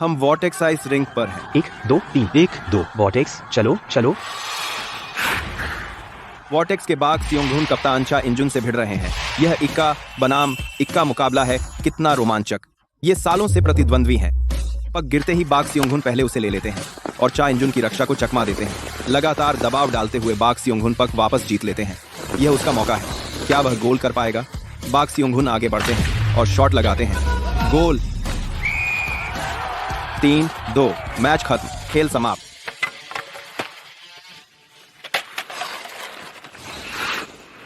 हम vortex ice rink पर हैं। 1 2 3 1 2 वॉटेक्स चलो चलो। वॉटेक्स के बाग सियोंगहुन कप्तान चा इंजुन से भिड़ रहे हैं। यह इक्का बनाम इक्का मुकाबला है। कितना रोमांचक। ये सालों से प्रतिद्वंद्वी हैं। पग गिरते ही बाग सियोंगहुन पहले उसे ले लेते हैं और चा इंजुन की रक्षा को चकमा देते हैं। लगातार दबाव डालते हुए बाग सियोंगहुन पग वापस जीत लेते हैं। यह उसका मौका है। क्या वह गोल कर पाएगा? बाग सियोंगहुन आगे बढ़ते हैं और शॉट लगाते हैं। गोल। 3-2 मैच खत्म। खेल समाप्त।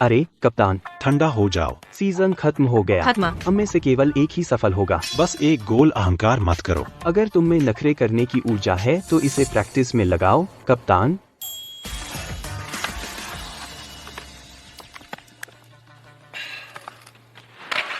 अरे कप्तान, ठंडा हो जाओ। सीजन खत्म हो गया। खत्म। हम में से केवल एक ही सफल होगा। बस एक गोल अहंकार मत करो। अगर तुम में नखरे करने की ऊर्जा है तो इसे प्रैक्टिस में लगाओ कप्तान।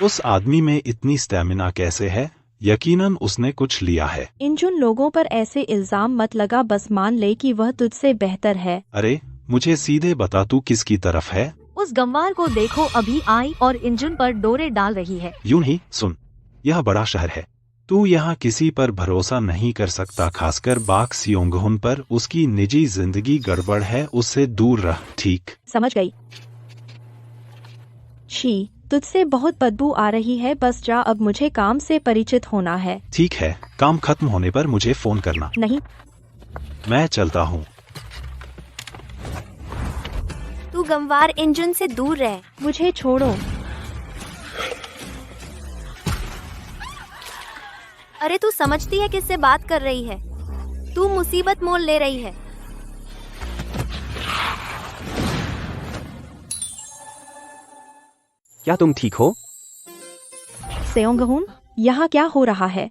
उस आदमी में इतनी स्टैमिना कैसे है? यकीनन उसने कुछ लिया है। इंजुन लोगों पर ऐसे इल्जाम मत लगा। बस मान ले कि वह तुझसे बेहतर है। अरे मुझे सीधे बता, तू किसकी तरफ है? उस गंवार को देखो, अभी आई और इंजन पर डोरे डाल रही है। यूं ही सुन, यह बड़ा शहर है। तू यहाँ किसी पर भरोसा नहीं कर सकता, खासकर बाग सियोंगहुन पर। उसकी निजी जिंदगी गड़बड़ है, उससे दूर रह। ठीक? समझ गई। छी, तुझसे बहुत बदबू आ रही है। बस जा, अब मुझे काम से परिचित होना है। ठीक है, काम खत्म होने पर मुझे फोन करना। नहीं। मैं चलता हूँ। तू गंवार इंजन से दूर रह। मुझे छोड़ो। अरे तू समझती है किससे बात कर रही है? तू मुसीबत मोल ले रही है। क्या तुम ठीक हो? सियोंगहुन, यहाँ क्या हो रहा है?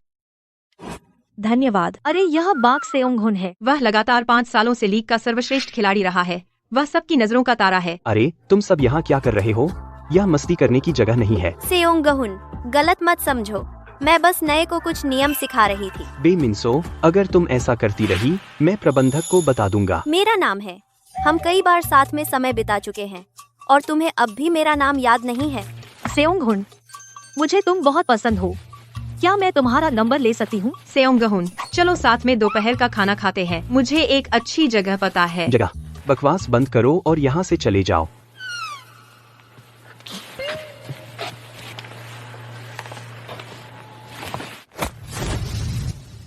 धन्यवाद। अरे यह बाग सेओंगहुन है। वह लगातार 5 सालों से लीग का सर्वश्रेष्ठ खिलाड़ी रहा है। वह सबकी नजरों का तारा है। अरे तुम सब यहाँ क्या कर रहे हो? यह मस्ती करने की जगह नहीं है। सेओंगहुन, गलत मत समझो। मैं बस नए को कुछ नियम सिखा रही थी। बेमिंसो, अगर तुम ऐसा करती रही मैं प्रबंधक को बता दूंगा। मेरा नाम है। हम कई बार साथ में समय बिता चुके हैं और तुम्हें अब भी मेरा नाम याद नहीं है। सेओंगहुन, मुझे तुम बहुत पसंद हो। क्या मैं तुम्हारा नंबर ले सकती हूँ? सेओंगहुन, चलो साथ में दोपहर का खाना खाते हैं। मुझे एक अच्छी जगह पता है। जगह? बकवास बंद करो और यहाँ से चले जाओ।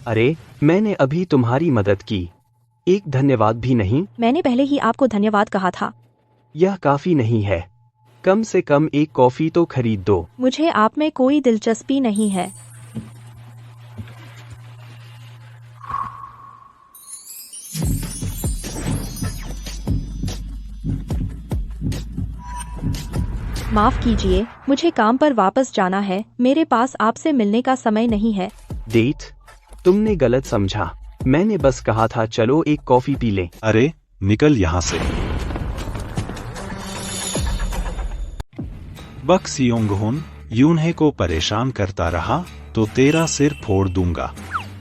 अरे मैंने अभी तुम्हारी मदद की, एक धन्यवाद भी नहीं। मैंने पहले ही आपको धन्यवाद कहा था। यह काफी नहीं है। कम से कम एक कॉफी तो खरीद दो। मुझे आप में कोई दिलचस्पी नहीं है। माफ कीजिए, मुझे काम पर वापस जाना है। मेरे पास आपसे मिलने का समय नहीं है। डेट? तुमने गलत समझा। मैंने बस कहा था चलो एक कॉफी पी लें। अरे निकल यहाँ से। बक सियोंगहुन यून्हे को परेशान करता रहा तो तेरा सिर फोड़ दूंगा।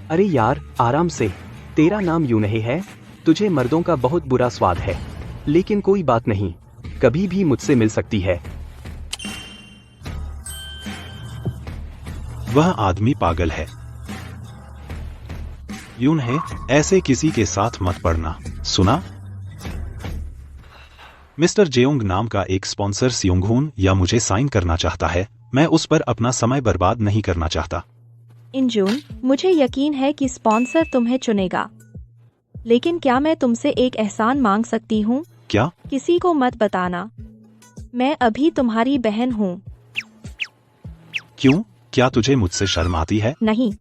अरे यार आराम से। तेरा नाम यून्हे है? तुझे मर्दों का बहुत बुरा स्वाद है। लेकिन कोई बात नहीं, कभी भी मुझसे मिल सकती है। वह आदमी पागल है। यून्हे, ऐसे किसी के साथ मत पड़ना, सुना? मिस्टर जेओंग नाम का एक स्पॉन्सर सियोंगहुन या मुझे साइन करना चाहता है। मैं उस पर अपना समय बर्बाद नहीं करना चाहता। इंजुन, मुझे यकीन है कि स्पॉन्सर तुम्हें चुनेगा। लेकिन क्या मैं तुमसे एक एहसान मांग सकती हूँ? क्या? किसी को मत बताना। मैं अभी तुम्हारी बहन हूँ। क्यों? क्या तुझे मुझसे शर्म आती है? नहीं,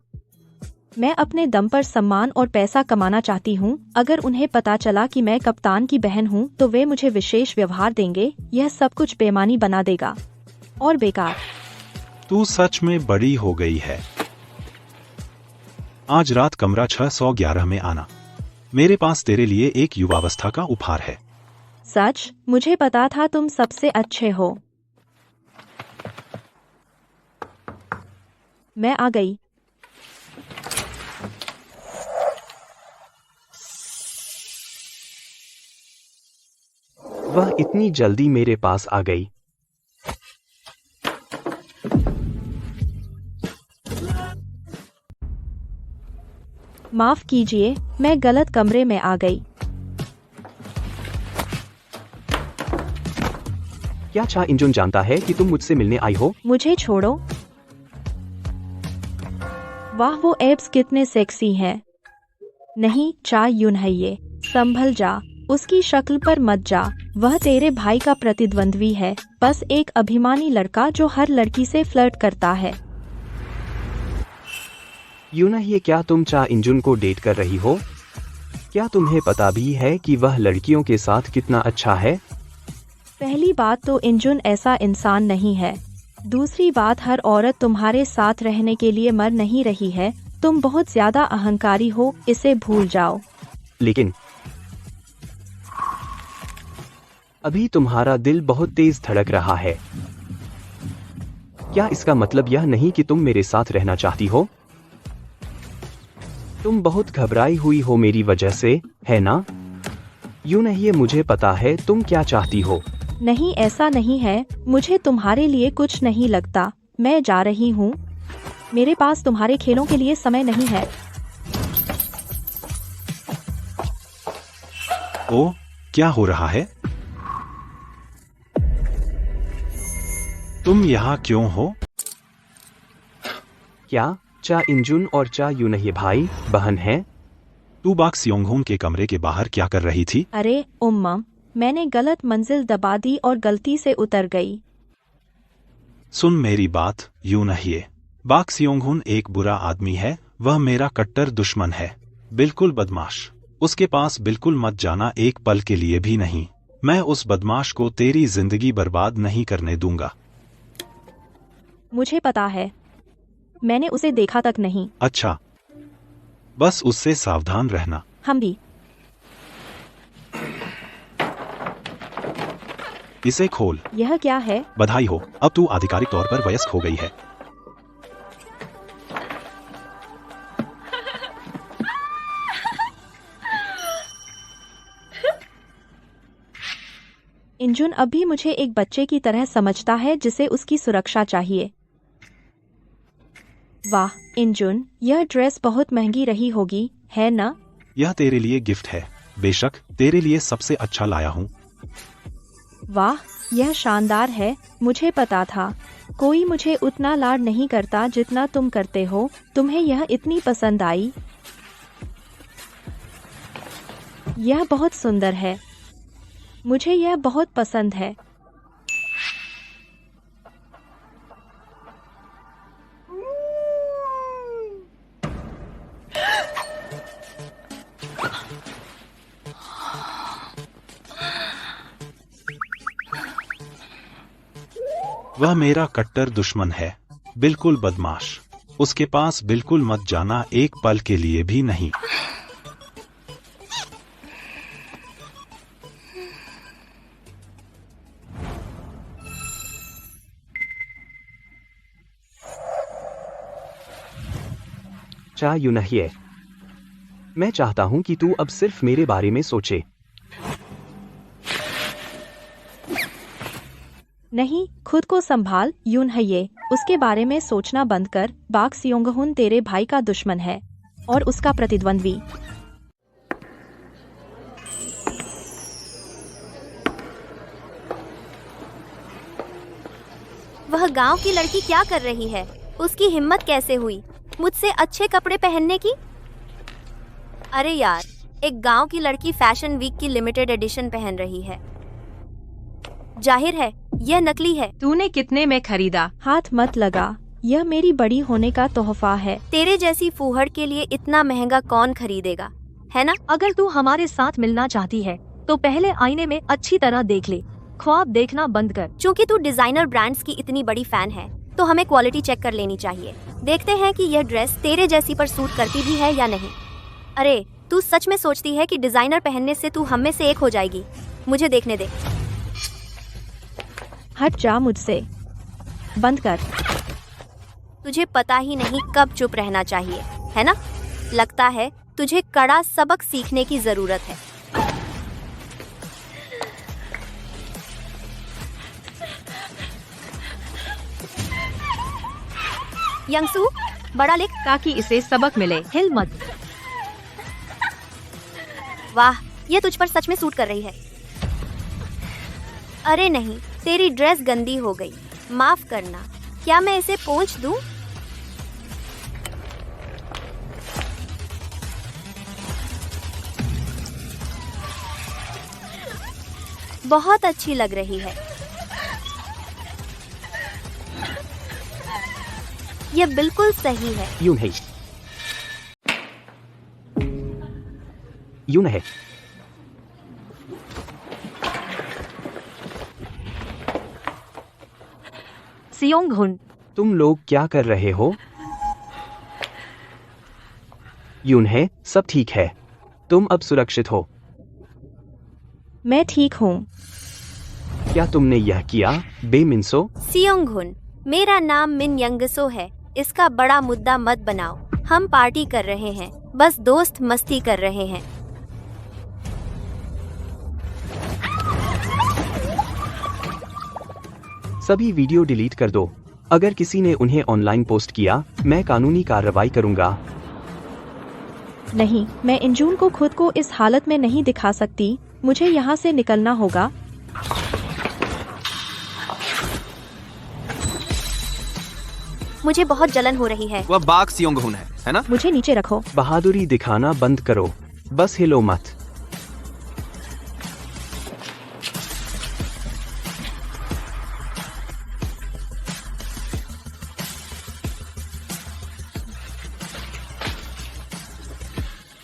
मैं अपने दम पर सम्मान और पैसा कमाना चाहती हूँ। अगर उन्हें पता चला कि मैं कप्तान की बहन हूँ तो वे मुझे विशेष व्यवहार देंगे। यह सब कुछ बेईमानी बना देगा और बेकार। तू सच में बड़ी हो गई है। आज रात कमरा 611 में आना। मेरे पास तेरे लिए एक युवावस्था का उपहार है। सच? मुझे पता था तुम सबसे अच्छे हो। मैं आ गई। वह इतनी जल्दी मेरे पास आ गई। माफ कीजिए, मैं गलत कमरे में आ गई। क्या चा इंजुन जानता है कि तुम मुझसे मिलने आई हो? मुझे छोड़ो। वाह, वो एब्स कितने सेक्सी हैं। नहीं, चा यून है ये। संभल जा, उसकी शक्ल पर मत जा। वह तेरे भाई का प्रतिद्वंद्वी है, बस एक अभिमानी लड़का जो हर लड़की से फ्लर्ट करता है। यूना, ये क्या तुम चा इंजुन को डेट कर रही हो? क्या तुम्हें पता भी है कि वह लड़कियों के साथ कितना अच्छा है? पहली बात तो इंजुन ऐसा इंसान नहीं है। दूसरी बात, हर औरत तुम्हारे साथ रहने के लिए मर नहीं रही है। तुम बहुत ज्यादा अहंकारी हो, इसे भूल जाओ। लेकिन अभी तुम्हारा दिल बहुत तेज धड़क रहा है। क्या इसका मतलब यह नहीं कि तुम मेरे साथ रहना चाहती हो? तुम बहुत घबराई हुई हो मेरी वजह से, है ना? यूं नहीं, मुझे पता है तुम क्या चाहती हो। नहीं, ऐसा नहीं है। मुझे तुम्हारे लिए कुछ नहीं लगता। मैं जा रही हूँ। मेरे पास तुम्हारे खेलों के लिए समय नहीं है। ओ, क्या हो रहा है? तुम यहाँ क्यों हो? क्या चा इंजुन और चा यूनही भाई बहन हैं? तू बाक सियोंगहोन के कमरे के बाहर क्या कर रही थी? अरे उम्मा, मैंने गलत मंजिल दबा दी और गलती से उतर गई। सुन मेरी बात, यूं नहीं। बाक सियोंगहुन एक बुरा आदमी है। वह मेरा कट्टर दुश्मन है, बिल्कुल बदमाश। उसके पास बिल्कुल मत जाना, एक पल के लिए भी नहीं। मैं उस बदमाश को तेरी जिंदगी बर्बाद नहीं करने दूंगा। मुझे पता है, मैंने उसे देखा तक नहीं। अच्छा, बस उससे सावधान रहना। हम भी। इसे खोल। यह क्या है? बधाई हो, अब तू आधिकारिक तौर पर वयस्क हो गई है। इंजुन अभी मुझे एक बच्चे की तरह समझता है जिसे उसकी सुरक्षा चाहिए। वाह इंजुन, यह ड्रेस बहुत महंगी रही होगी, है ना? यह तेरे लिए गिफ्ट है। बेशक, तेरे लिए सबसे अच्छा लाया हूँ। वाह, यह शानदार है। मुझे पता था कोई मुझे उतना लाड नहीं करता जितना तुम करते हो। तुम्हें यह इतनी पसंद आई? यह बहुत सुंदर है। मुझे यह बहुत पसंद है। वह मेरा कट्टर दुश्मन है, बिल्कुल बदमाश। उसके पास बिल्कुल मत जाना, एक पल के लिए भी नहीं। चा यूनहिए, मैं चाहता हूं कि तू अब सिर्फ मेरे बारे में सोचे। नहीं, खुद को संभाल यूनहिए। उसके बारे में सोचना बंद कर। बाक सियोंगहुन तेरे भाई का दुश्मन है और उसका प्रतिद्वंद्वी। वह गांव की लड़की क्या कर रही है? उसकी हिम्मत कैसे हुई मुझसे अच्छे कपड़े पहनने की? अरे यार, एक गांव की लड़की फैशन वीक की लिमिटेड एडिशन पहन रही है। जाहिर है यह नकली है। तूने कितने में खरीदा? हाथ मत लगा, यह मेरी बड़ी होने का तोहफा है। तेरे जैसी फूहड़ के लिए इतना महंगा कौन खरीदेगा, है ना? अगर तू हमारे साथ मिलना चाहती है तो पहले आईने में अच्छी तरह देख ले। ख्वाब देखना बंद कर। चूँकि तू डिजाइनर ब्रांड्स की इतनी बड़ी फैन है तो हमें क्वालिटी चेक कर लेनी चाहिए। देखते हैं कि यह ड्रेस तेरे जैसी पर सूट करती भी है या नहीं। अरे, तू सच में सोचती है कि डिजाइनर पहनने से तू हम में से एक हो जाएगी? मुझे देखने दे। हट जा मुझसे, बंद कर। तुझे पता ही नहीं कब चुप रहना चाहिए, है ना? लगता है तुझे कड़ा सबक सीखने की जरूरत है। यंगसू, बड़ा लिख। ताकि इसे सबक मिले। हिल मत। वाह, ये तुझ पर सच में सूट कर रही है। अरे नहीं, तेरी ड्रेस गंदी हो गई, माफ करना। क्या मैं इसे पोंछ दूं? बहुत अच्छी लग रही है। ये बिल्कुल सही है। यूं नहीं, यूं नहीं। सियोंगहुन, तुम लोग क्या कर रहे हो? यूं है, सब ठीक है। तुम अब सुरक्षित हो। मैं ठीक हूँ। क्या तुमने यह किया, बेमिंसो? सियोंगहुन, मेरा नाम मिन यंगसो है। इसका बड़ा मुद्दा मत बनाओ। हम पार्टी कर रहे हैं, बस दोस्त मस्ती कर रहे हैं। सभी वीडियो डिलीट कर दो। अगर किसी ने उन्हें ऑनलाइन पोस्ट किया, मैं कानूनी कार्रवाई करूंगा। नहीं, मैं इंजून को खुद को इस हालत में नहीं दिखा सकती। मुझे यहाँ से निकलना होगा। मुझे बहुत जलन हो रही है। वह बाघ सियोंगहुन है ना? मुझे नीचे रखो। बहादुरी दिखाना बंद करो, बस हिलो मत।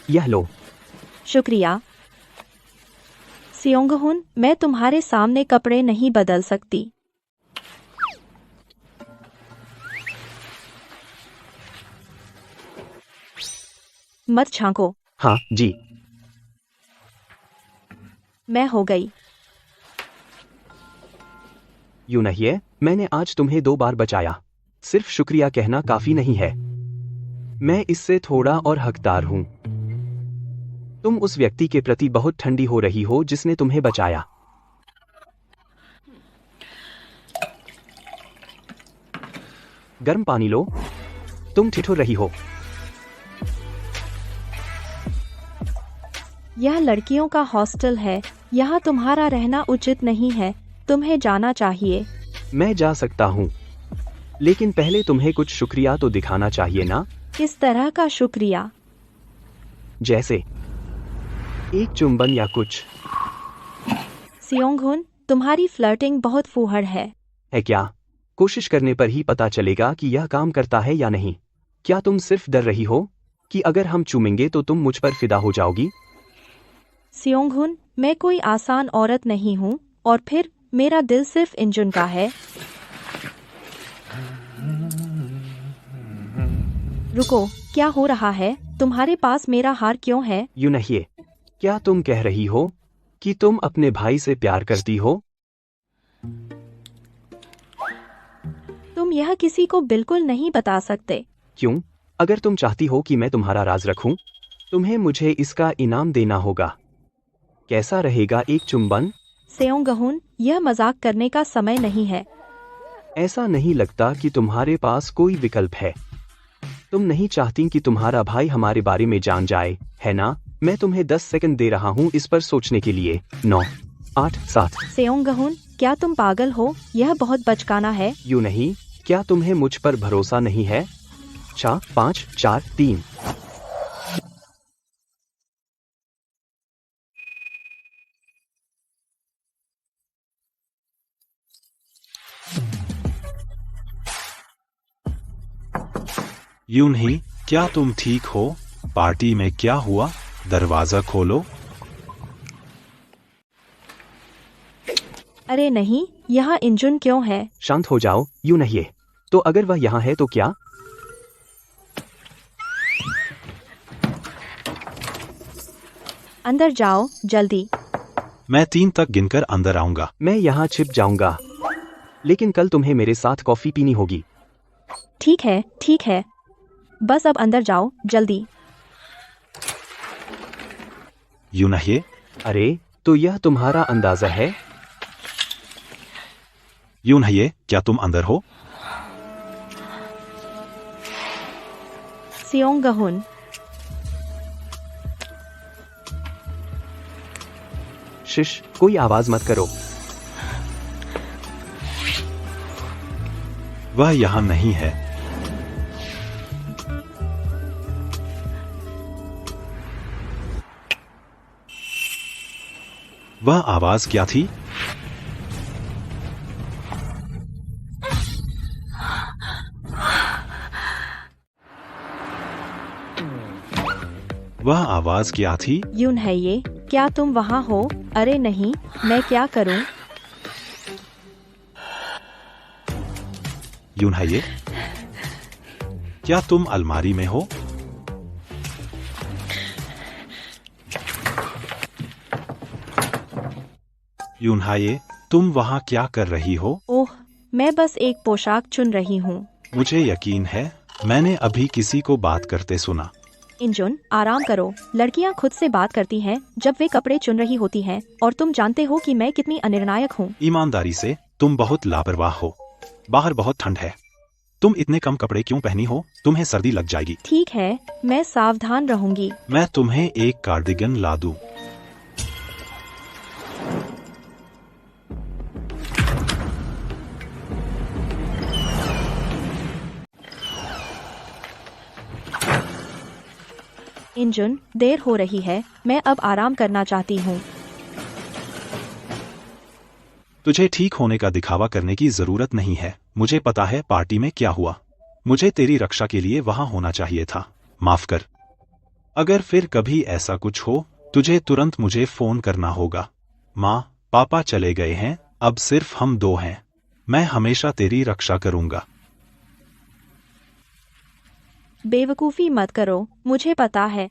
यह लो। शुक्रिया। सियोंगहुन, मैं तुम्हारे सामने कपड़े नहीं बदल सकती। मत झांको। हाँ जी। मैं हो गई। यूं नहीं है, मैंने आज तुम्हें 2 बार बचाया। सिर्फ शुक्रिया कहना काफी नहीं है। मैं इससे थोड़ा और हकदार हूं। तुम उस व्यक्ति के प्रति बहुत ठंडी हो रही हो जिसने तुम्हें बचाया। गर्म पानी लो। तुम ठिठुर रही हो। यह लड़कियों का हॉस्टल है। यहाँ तुम्हारा रहना उचित नहीं है। तुम्हें जाना चाहिए। मैं जा सकता हूँ, लेकिन पहले तुम्हें कुछ शुक्रिया तो दिखाना चाहिए ना। किस तरह का शुक्रिया? जैसे एक चुंबन या कुछ। सियोंगहुन, तुम्हारी फ्लर्टिंग बहुत फूहड़ है। है क्या? कोशिश करने पर ही पता चलेगा कि यह काम करता है या नहीं। क्या तुम सिर्फ डर रही हो कि अगर हम चूमेंगे तो तुम मुझ पर फिदा हो जाओगी? सियोंगहुन, मैं कोई आसान औरत नहीं हूँ, और फिर मेरा दिल सिर्फ इंजन का है। रुको, क्या हो रहा है? तुम्हारे पास मेरा हार क्यों है? यूं नहीं है। क्या तुम कह रही हो कि तुम अपने भाई से प्यार करती हो? तुम यह किसी को बिल्कुल नहीं बता सकते। क्यों? अगर तुम चाहती हो कि मैं तुम्हारा राज रखूं, तुम्हें मुझे इसका इनाम देना होगा। कैसा रहेगा एक चुंबन? सियोंगहुन, यह मजाक करने का समय नहीं है। ऐसा नहीं लगता कि तुम्हारे पास कोई विकल्प है। तुम नहीं चाहती कि तुम्हारा भाई हमारे बारे में जान जाए, है ना? मैं तुम्हें 10 सेकंड दे रहा हूँ इस पर सोचने के लिए। 9, 8, 7। सियोंगहुन, क्या तुम पागल हो? यह बहुत बचकाना है। यूं नहीं, क्या तुम्हें मुझ पर भरोसा नहीं है? 4, 5, 4, 3। यूं नहीं, क्या तुम ठीक हो? पार्टी में क्या हुआ? दरवाजा खोलो। अरे नहीं, यहाँ इंजन क्यों है? शांत हो जाओ। यूं नहीं है। तो अगर वह यहाँ है तो क्या? अंदर जाओ, जल्दी। मैं 3 तक गिनकर अंदर आऊंगा। मैं यहाँ छिप जाऊंगा, लेकिन कल तुम्हें मेरे साथ कॉफी पीनी होगी। ठीक है, ठीक है। बस अब अंदर जाओ, जल्दी। यूं नहीं। अरे, तो यह तुम्हारा अंदाजा है? यूं नहीं, क्या तुम अंदर हो? सियोंगहुन, शिश, कोई आवाज मत करो। वह यहाँ नहीं है। वह आवाज क्या थी? वह आवाज क्या थी? यून है ये, क्या तुम वहाँ हो? अरे नहीं, मैं क्या करूँ? यून है ये? क्या तुम अलमारी में हो? यून है ये, तुम वहाँ क्या कर रही हो? ओह, मैं बस एक पोशाक चुन रही हूँ। मुझे यकीन है मैंने अभी किसी को बात करते सुना। इंजुन, आराम करो। लड़कियाँ खुद से बात करती हैं जब वे कपड़े चुन रही होती हैं, और तुम जानते हो कि मैं कितनी अनिर्णायक हूँ। ईमानदारी से तुम बहुत लापरवाह हो। बाहर बहुत ठंड है। तुम इतने कम कपड़े क्यों पहनी हो? तुम्हें सर्दी लग जाएगी। ठीक है, मैं सावधान रहूंगी। मैं तुम्हें एक कार्डिगन ला दूं। इंजुन, देर हो रही है, मैं अब आराम करना चाहती हूँ। तुझे ठीक होने का दिखावा करने की जरूरत नहीं है। मुझे पता है पार्टी में क्या हुआ। मुझे तेरी रक्षा के लिए वहां होना चाहिए था। माफ कर। अगर फिर कभी ऐसा कुछ हो, तुझे तुरंत मुझे फोन करना होगा। माँ, पापा चले गए हैं, अब सिर्फ हम दो हैं। मैं हमेशा तेरी रक्षा करूंगा। बेवकूफ़ी मत करो, मुझे पता है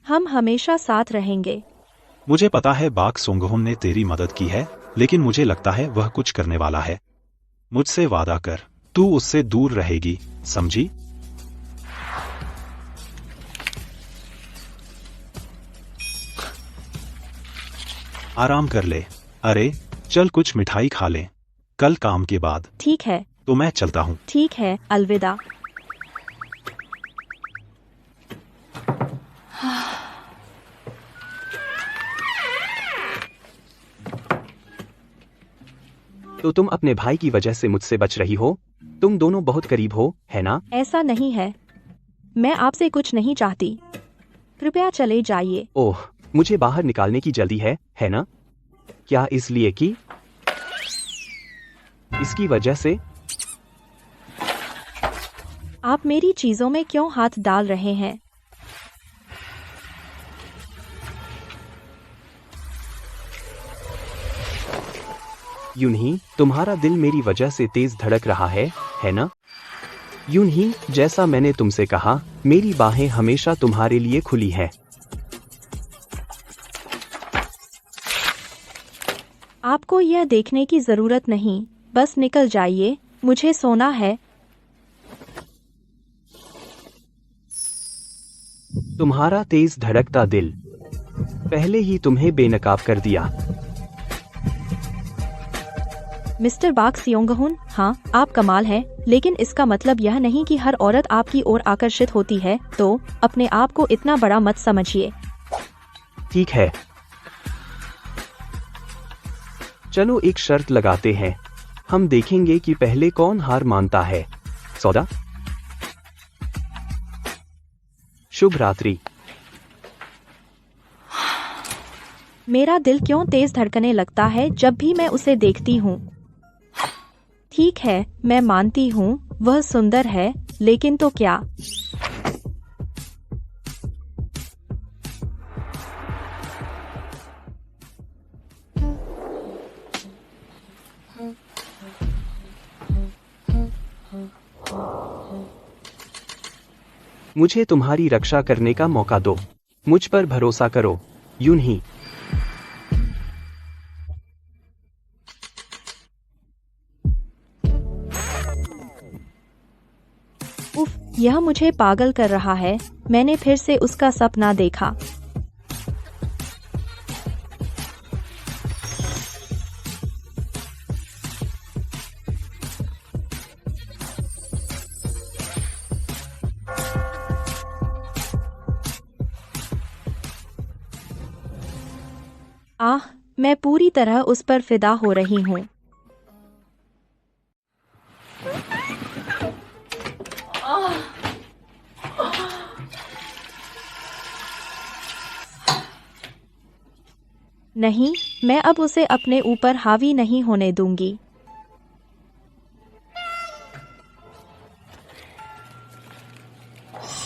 हम हमेशा साथ रहेंगे। मुझे पता है बाक सोंगहुन ने तेरी मदद की है, लेकिन मुझे लगता है वह कुछ करने वाला है। मुझसे वादा कर, तू उससे दूर रहेगी, समझी? आराम कर ले। अरे चल कुछ मिठाई खा ले, कल काम के बाद। ठीक है। तो मैं चलता हूँ। ठीक है, अलविदा। तो तुम अपने भाई की वजह से मुझसे बच रही हो? तुम दोनों बहुत करीब हो, है ना? ऐसा नहीं है, मैं आपसे कुछ नहीं चाहती। कृपया चले जाइए। ओह, मुझे बाहर निकालने की जल्दी है ना? क्या इसलिए कि इसकी वजह से? आप मेरी चीजों में क्यों हाथ डाल रहे हैं? यूं ही तुम्हारा दिल मेरी वजह से तेज धड़क रहा है ना? यूं ही जैसा मैंने तुमसे कहा, मेरी बाहें हमेशा तुम्हारे लिए खुली हैं। आपको यह देखने की जरूरत नहीं, बस निकल जाइए, मुझे सोना है। तुम्हारा तेज धड़कता दिल पहले ही तुम्हें बेनकाब कर दिया। मिस्टर बाक सियोंगहुन, हाँ, आप कमाल हैं, लेकिन इसका मतलब यह नहीं कि हर औरत आपकी ओर आकर्षित होती है, तो अपने आप को इतना बड़ा मत समझिए। ठीक है, चलो एक शर्त लगाते हैं। हम देखेंगे कि पहले कौन हार मानता है। सौदा? शुभ रात्रि। मेरा दिल क्यों तेज धड़कने लगता है जब भी मैं उसे देखती हूँ। ठीक है, मैं मानती हूँ वह सुंदर है, लेकिन तो क्या? मुझे तुम्हारी रक्षा करने का मौका दो। मुझ पर भरोसा करो। यूं ही। उफ, यह मुझे पागल कर रहा है। मैंने फिर से उसका सपना देखा। आह, मैं पूरी तरह उस पर फिदा हो रही हूँ। नहीं, मैं अब उसे अपने ऊपर हावी नहीं होने दूंगी।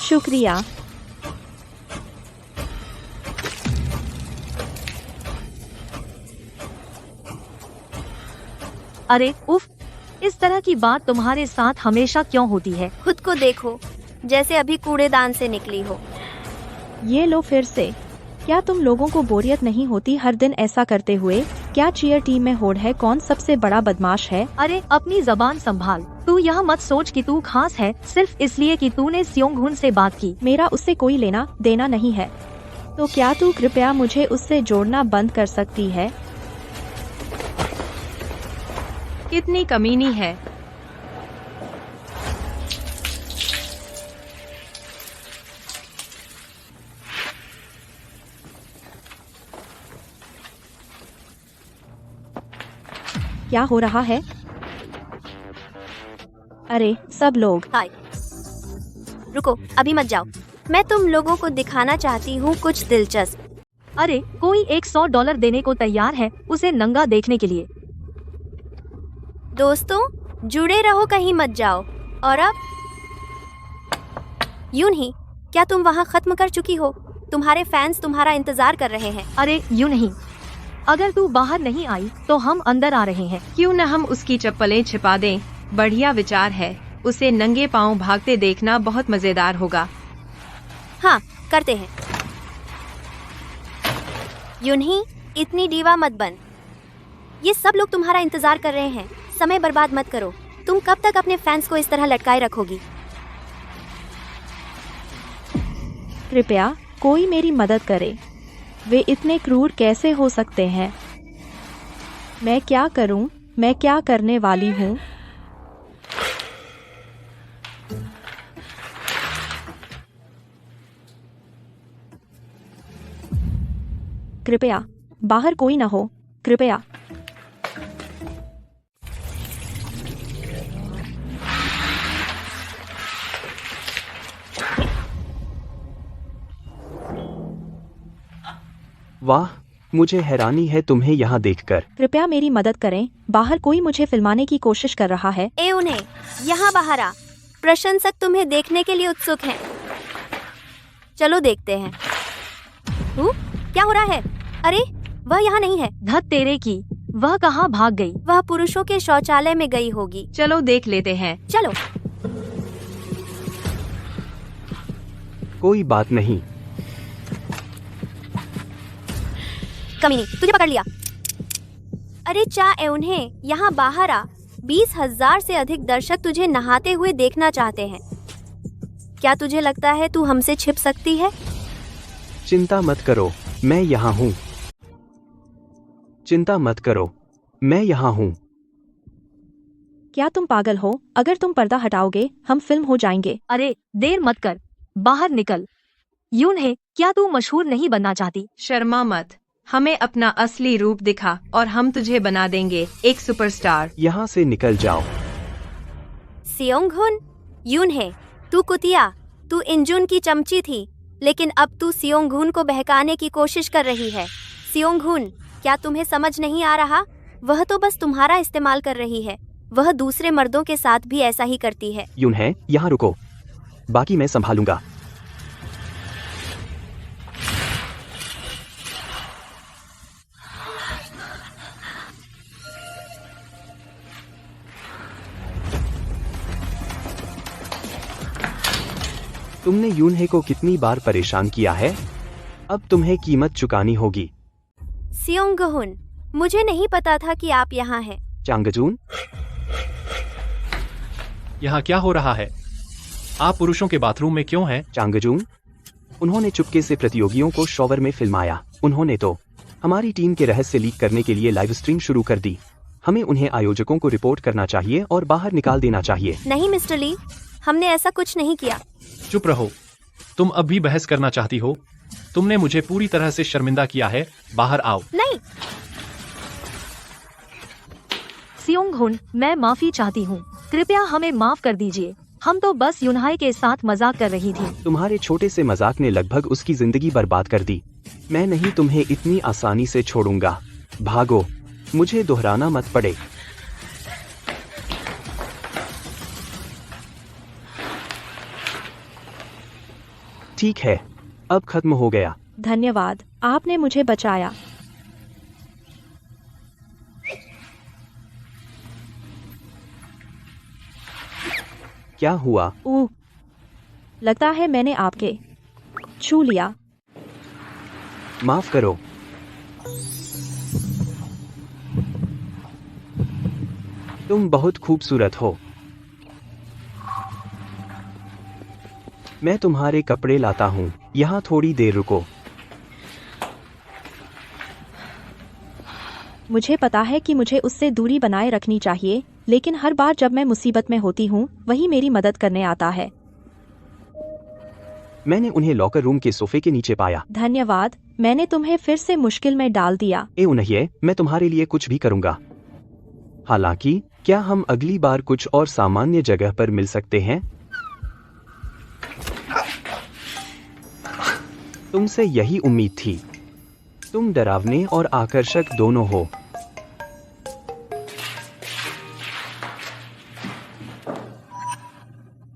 शुक्रिया। अरे उफ, इस तरह की बात तुम्हारे साथ हमेशा क्यों होती है? खुद को देखो, जैसे अभी कूड़ेदान से निकली हो। ये लो फिर से। क्या तुम लोगों को बोरियत नहीं होती हर दिन ऐसा करते हुए? क्या चीयर टीम में होड़ है कौन सबसे बड़ा बदमाश है? अरे अपनी जबान संभाल। तू यह मत सोच कि तू खास है सिर्फ इसलिए कि तूने सियोंग-हुन से बात की। मेरा उससे कोई लेना देना नहीं है। तो क्या तू कृपया मुझे उससे जोड़ना बंद कर सकती है? कितनी कमीनी है। क्या हो रहा है? अरे सब लोग। हाय, रुको, अभी मत जाओ। मैं तुम लोगों को दिखाना चाहती हूँ कुछ दिलचस्प। अरे कोई $100 देने को तैयार है उसे नंगा देखने के लिए। दोस्तों जुड़े रहो, कहीं मत जाओ। और अब यूं ही, क्या तुम वहाँ खत्म कर चुकी हो? तुम्हारे फैंस तुम्हारा इंतजार कर रहे हैं। अरे यूं नहीं, अगर तू बाहर नहीं आई तो हम अंदर आ रहे हैं। क्यों न हम उसकी चप्पलें छिपा दें? बढ़िया विचार है। उसे नंगे पांव भागते देखना बहुत मजेदार होगा। हाँ, करते हैं। यूं ही, इतनी डीवा मत बन। ये सब लोग तुम्हारा इंतजार कर रहे हैं। समय बर्बाद मत करो। तुम कब तक अपने फैंस को इस तरह लटकाए रखोगी? कृपया कोई मेरी मदद करे। वे इतने क्रूर कैसे हो सकते हैं? मैं क्या करूं? मैं क्या करने वाली हूं? कृपया बाहर कोई ना हो, कृपया। वाह, मुझे हैरानी है तुम्हें यहाँ देखकर। कृपया मेरी मदद करें। बाहर कोई मुझे फिल्माने की कोशिश कर रहा है। ए उन्हें यहाँ बाहर आ। प्रशंसक तुम्हें देखने के लिए उत्सुक हैं। चलो देखते हैं। क्या हो रहा है? अरे वह यहाँ नहीं है। धत तेरे की, वह कहाँ भाग गई? वह पुरुषों के शौचालय में गई होगी। चलो देख लेते हैं। चलो। कोई बात नहीं। कमीनी, तुझे पकड़ लिया। अरे चा ए उन्हें यहाँ बाहर आ। 20,000 से अधिक दर्शक तुझे नहाते हुए देखना चाहते हैं। क्या तुझे लगता है तू हमसे छिप सकती है? चिंता मत करो, मैं यहाँ हूँ। चिंता मत करो, मैं यहाँ हूँ। क्या तुम पागल हो? अगर तुम पर्दा हटाओगे हम फिल्म हो जाएंगे। अरे देर मत कर, बाहर निकल। यूं है, क्या तू मशहूर नहीं बनना चाहती? शर्मा मत, हमें अपना असली रूप दिखा और हम तुझे बना देंगे एक सुपरस्टार। यहाँ से निकल जाओ। सियोंग-हुन, यून है, तू कुतिया, तू इंजुन की चमची थी, लेकिन अब तू सियोंग-हुन को बहकाने की कोशिश कर रही है। सियोंग-हुन, क्या तुम्हें समझ नहीं आ रहा? वह तो बस तुम्हारा इस्तेमाल कर रही है। वह दूसरे मर्दों के साथ भी ऐसा ही करती है। यूं है, यहाँ रुको, बाकी मैं संभालूंगा। तुमने यूनहे को कितनी बार परेशान किया है? अब तुम्हें कीमत चुकानी होगी। सियोंग-हुन, मुझे नहीं पता था कि आप यहाँ हैं। चांगजून, यहाँ क्या हो रहा है? आप पुरुषों के बाथरूम में क्यों हैं? चांगजून, उन्होंने चुपके से प्रतियोगियों को शॉवर में फिल्माया। उन्होंने तो हमारी टीम के रहस्य लीक करने के लिए लाइव स्ट्रीम शुरू कर दी। हमें उन्हें आयोजकों को रिपोर्ट करना चाहिए और बाहर निकाल देना चाहिए। नहीं मिस्टर ली, हमने ऐसा कुछ नहीं किया। चुप रहो। तुम अब भी बहस करना चाहती हो? तुमने मुझे पूरी तरह से शर्मिंदा किया है। बाहर आओ। नहीं, सियोंग-हुन, मैं माफी चाहती हूँ। कृपया हमें माफ कर दीजिए। हम तो बस यूनहाई के साथ मजाक कर रही थी। तुम्हारे छोटे से मजाक ने लगभग उसकी जिंदगी बर्बाद कर दी। मैं नहीं तुम्हें इतनी आसानी से छोड़ूंगा। भागो, मुझे दोहराना मत पड़े। ठीक है, अब खत्म हो गया। धन्यवाद, आपने मुझे बचाया। क्या हुआ? लगता है मैंने आपके छू लिया। माफ करो। तुम बहुत खूबसूरत हो। मैं तुम्हारे कपड़े लाता हूँ। यहाँ थोड़ी देर रुको। मुझे पता है कि मुझे उससे दूरी बनाए रखनी चाहिए, लेकिन हर बार जब मैं मुसीबत में होती हूँ, वही मेरी मदद करने आता है। मैंने उन्हें लॉकर रूम के सोफे के नीचे पाया। धन्यवाद, मैंने तुम्हें फिर से मुश्किल में डाल दिया। उन्हें, मैं तुम्हारे लिए कुछ भी करूँगा। हालांकि, क्या हम अगली बार कुछ और सामान्य जगह पर मिल सकते हैं? तुमसे यही उम्मीद थी। तुम डरावने और आकर्षक दोनों हो।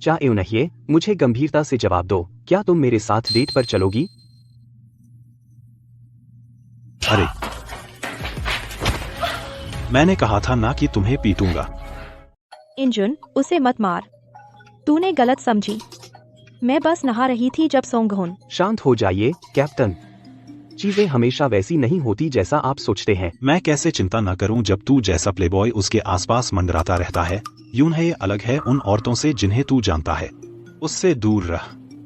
चाहे उन्हें, मुझे गंभीरता से जवाब दो। क्या तुम मेरे साथ डेट पर चलोगी? अरे, मैंने कहा था ना कि तुम्हें पीटूंगा। इंजुन, उसे मत मार। तूने गलत समझी। मैं बस नहा रही थी जब सोंग-हुन। शांत हो जाइए, कैप्टन। चीजें हमेशा वैसी नहीं होती जैसा आप सोचते हैं। मैं कैसे चिंता न करूं जब तू जैसा प्लेबॉय उसके आसपास मंडराता रहता है। यूनहाई अलग है उन औरतों से जिन्हें तू जानता है। उससे दूर रह,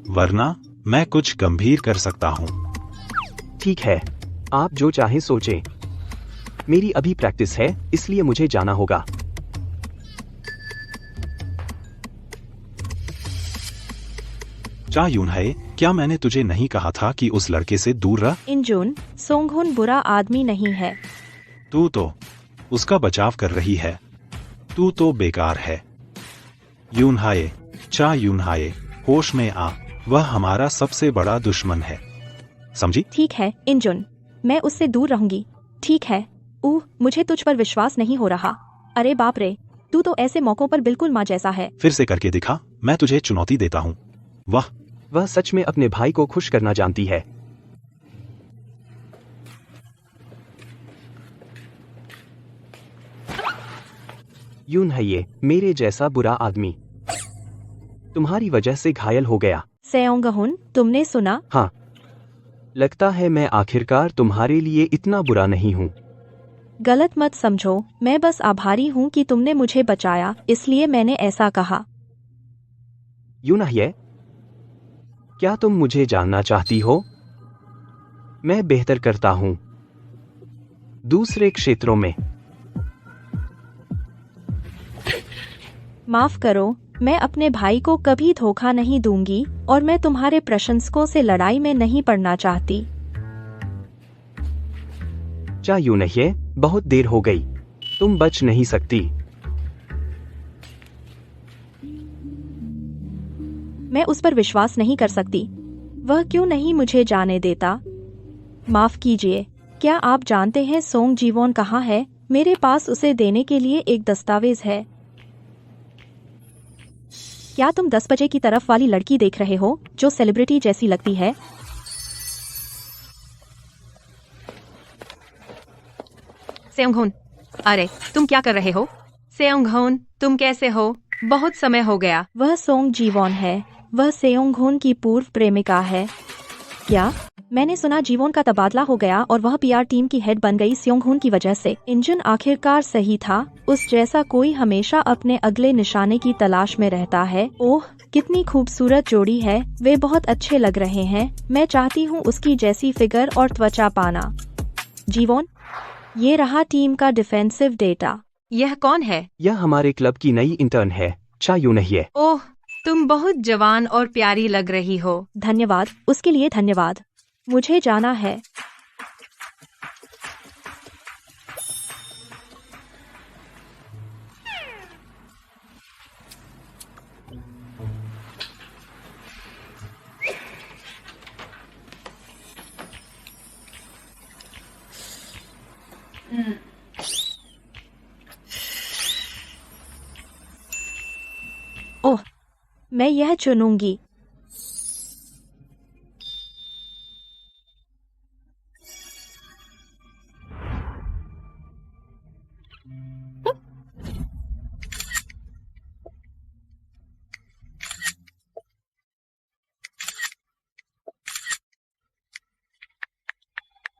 वरना मैं कुछ गंभीर कर सकता हूँ। ठीक है, आप जो चाहे सोचें। मेरी अभी प्रैक्टिस है, इसलिए मुझे जाना होगा। चा यूनहाई, क्या मैंने तुझे नहीं कहा था कि उस लड़के से दूर रह? इंजुन, सोंग-हुन बुरा आदमी नहीं है। तू तो उसका बचाव कर रही है। तू तो बेकार है। यूनहाई, चा यूनहाई, होश में आ। वह हमारा सबसे बड़ा दुश्मन है, समझी? ठीक है इंजुन, मैं उससे दूर रहूंगी। ठीक है। मुझे तुझ पर विश्वास नहीं हो रहा। अरे बाप रे, तू तो ऐसे मौकों पर बिल्कुल माँ जैसा है। फिर से करके दिखा, मैं तुझे चुनौती देता हूँ। वाह, वह सच में अपने भाई को खुश करना जानती है। यूनहाई, मेरे जैसा बुरा आदमी तुम्हारी वजह से घायल हो गया। सेओंग-हुन, तुमने सुना? हाँ, लगता है मैं आखिरकार तुम्हारे लिए इतना बुरा नहीं हूँ। गलत मत समझो, मैं बस आभारी हूँ कि तुमने मुझे बचाया, इसलिए मैंने ऐसा कहा। यूनहाई, क्या तुम मुझे जानना चाहती हो? मैं बेहतर करता हूँ दूसरे क्षेत्रों में। माफ करो, मैं अपने भाई को कभी धोखा नहीं दूंगी और मैं तुम्हारे प्रशंसकों से लड़ाई में नहीं पड़ना चाहती। चा यूनहाई, बहुत देर हो गई। तुम बच नहीं सकती। मैं उस पर विश्वास नहीं कर सकती। वह क्यों नहीं मुझे जाने देता? माफ कीजिए, क्या आप जानते हैं सोंग जीवोन कहाँ है? मेरे पास उसे देने के लिए एक दस्तावेज है। क्या तुम 10 बजे की तरफ वाली लड़की देख रहे हो, जो सेलिब्रिटी जैसी लगती है? सेओंग-हुन, अरे तुम क्या कर रहे हो? सेओंग-हुन, तुम कैसे हो? बहुत समय हो गया। वह सोंग जीवोन है। वह सेओंग-हुन की पूर्व प्रेमिका है। क्या? मैंने सुना जीवोन का तबादला हो गया और वह पीआर टीम की हेड बन गई सेओंग-हुन की वजह से। इंजन आखिरकार सही था। उस जैसा कोई हमेशा अपने अगले निशाने की तलाश में रहता है। ओह, कितनी खूबसूरत जोड़ी है। वे बहुत अच्छे लग रहे हैं। मैं चाहती हूँ उसकी जैसी फिगर और त्वचा पाना। जीवोन, ये रहा टीम का डिफेंसिव डेटा। यह कौन है? यह हमारे क्लब की नई इंटर्न है, चा यूनहाई। ओह, तुम बहुत जवान और प्यारी लग रही हो। धन्यवाद, उसके लिए धन्यवाद। मुझे जाना है। ओह, मैं यह चुनूंगी।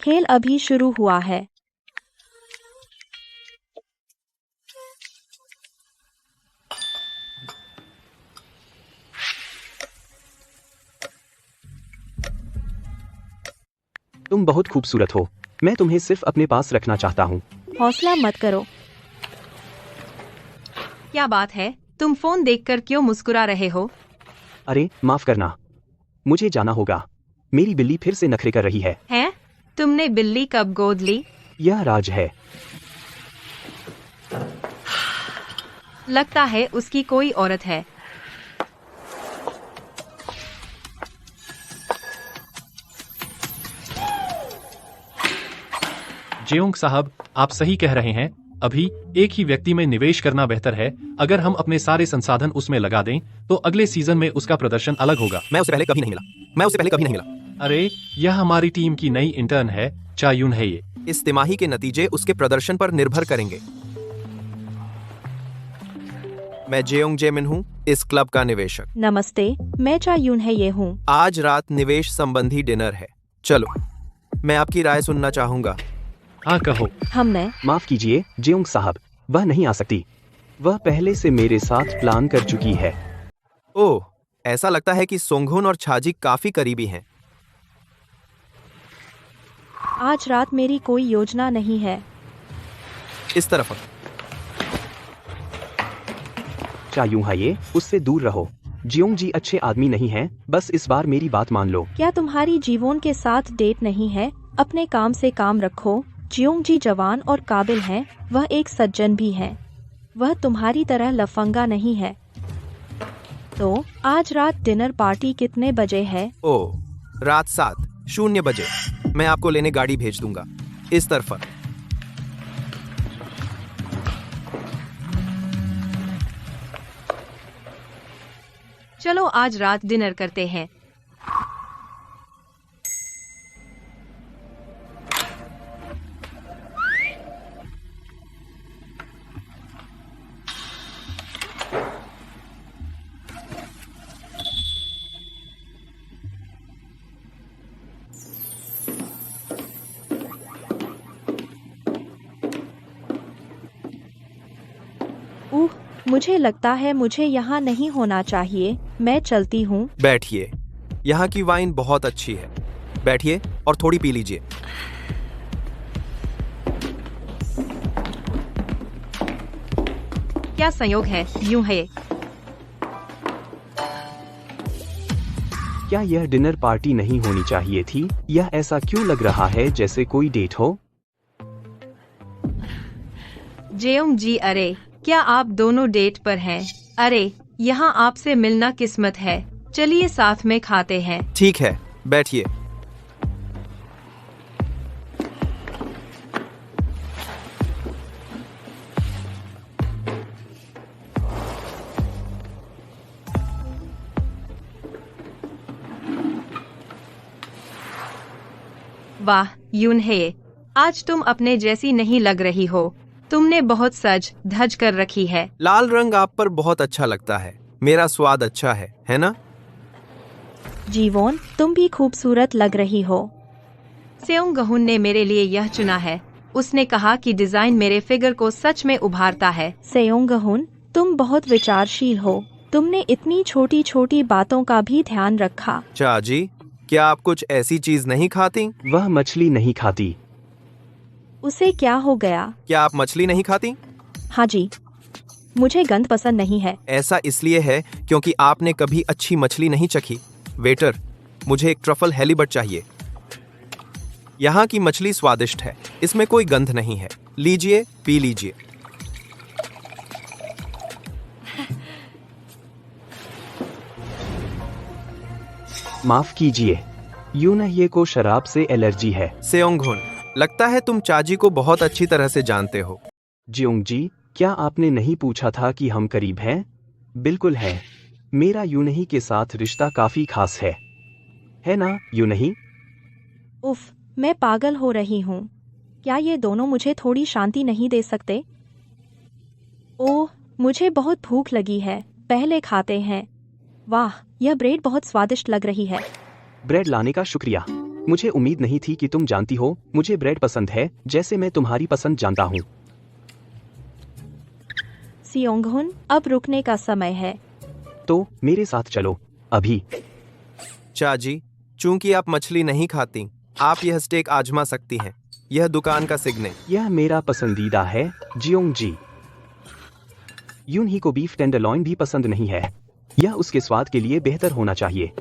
खेल अभी शुरू हुआ है। तुम बहुत खूबसूरत हो। मैं तुम्हें सिर्फ अपने पास रखना चाहता हूँ। हौसला मत करो। क्या बात है, तुम फोन देखकर क्यों मुस्कुरा रहे हो? अरे माफ करना, मुझे जाना होगा। मेरी बिल्ली फिर से नखरे कर रही है। हैं? तुमने बिल्ली कब गोद ली? यह राज है। लगता है उसकी कोई औरत है। जेयोंग साहब, आप सही कह रहे हैं। अभी एक ही व्यक्ति में निवेश करना बेहतर है। अगर हम अपने सारे संसाधन उसमें लगा दें तो अगले सीजन में उसका प्रदर्शन अलग होगा। मैं उसे पहले कभी नहीं मिला। अरे, यह हमारी टीम की नई इंटर्न है, चा यून है ये। इस तिमाही के नतीजे उसके प्रदर्शन पर निर्भर करेंगे। मैं जेयोंग जेमिन हूँ, इस क्लब का निवेशक। नमस्ते, मैं चा यून है ये हूँ। आज रात निवेश संबंधी डिनर है। चलो, मैं आपकी राय सुनना चाहूंगा। हाँ कहो। हमने माफ कीजिए जेयोंग साहब, वह नहीं आ सकती। वह पहले से मेरे साथ प्लान कर चुकी है। ओह, ऐसा लगता है कि सोंगहुन और छाजी काफी करीबी हैं। आज रात मेरी कोई योजना नहीं है। इस तरफ। चायूं है ये, उससे दूर रहो। जियोंग जी अच्छे आदमी नहीं हैं, बस इस बार मेरी बात मान लो। क्या तुम्हारी जीवोन के साथ डेट नहीं है? अपने काम से काम रखो। जियोंग जी जवान और काबिल हैं, वह एक सज्जन भी हैं। वह तुम्हारी तरह लफंगा नहीं है। तो आज रात डिनर पार्टी कितने बजे है? ओह, रात 7:00 बजे। मैं आपको लेने गाड़ी भेज दूंगा। इस तरफ। चलो आज रात डिनर करते हैं। मुझे लगता है मुझे यहाँ नहीं होना चाहिए। मैं चलती हूँ। बैठिए, यहाँ की वाइन बहुत अच्छी है। बैठिए और थोड़ी पी लीजिए। क्या संयोग है, यूं है। क्या यह डिनर पार्टी नहीं होनी चाहिए थी? यह ऐसा क्यों लग रहा है जैसे कोई डेट हो? जेयोंग जी, अरे क्या आप दोनों डेट पर हैं? अरे, यहाँ आपसे मिलना किस्मत है। चलिए साथ में खाते हैं। ठीक है, बैठिए। वाह यूनहे, आज तुम अपने जैसी नहीं लग रही हो। तुमने बहुत सज धज कर रखी है। लाल रंग आप पर बहुत अच्छा लगता है। मेरा स्वाद अच्छा है ना? जीवोन, तुम भी खूबसूरत लग रही हो। सेओंगहुन ने मेरे लिए यह चुना है। उसने कहा कि डिजाइन मेरे फिगर को सच में उभारता है। सेओंगहुन, तुम बहुत विचारशील हो। तुमने इतनी छोटी छोटी बातों का भी ध्यान रखा। चाची, क्या आप कुछ ऐसी चीज नहीं खाती? वह मछली नहीं खाती। उसे क्या हो गया? क्या आप मछली नहीं खाती? हाँ जी, मुझे गंध पसंद नहीं है। ऐसा इसलिए है क्योंकि आपने कभी अच्छी मछली नहीं चखी। वेटर, मुझे एक ट्रफल हेलीबट चाहिए। यहाँ की मछली स्वादिष्ट है, इसमें कोई गंध नहीं है। लीजिए, पी लीजिए। माफ कीजिए, यूनहे को शराब से एलर्जी है। सेओंगहुन, लगता है तुम चाची को बहुत अच्छी तरह से जानते हो। जियोंग जी, क्या आपने नहीं पूछा था कि हम करीब हैं? बिल्कुल है। मेरा यूनही के साथ रिश्ता काफी खास है ना यूनही? उफ, मैं पागल हो रही हूँ। क्या ये दोनों मुझे थोड़ी शांति नहीं दे सकते? ओह, मुझे बहुत भूख लगी है, पहले खाते हैं। वाह, यह ब्रेड बहुत स्वादिष्ट लग रही है। ब्रेड लाने का शुक्रिया। मुझे उम्मीद नहीं थी कि तुम जानती हो मुझे ब्रेड पसंद है, जैसे मैं तुम्हारी पसंद जानता हूँ। सियोंगहुन, अब रुकने का समय है। तो मेरे साथ चलो अभी। चाची, चूंकि आप मछली नहीं खाती, आप यह स्टेक आजमा सकती हैं। यह दुकान का सिग्नेचर। यह मेरा पसंदीदा है जियोंग जी। यूनही को बीफ टेंडरलॉइन भी पसंद नहीं है। यह उसके स्वाद के लिए बेहतर होना चाहिए।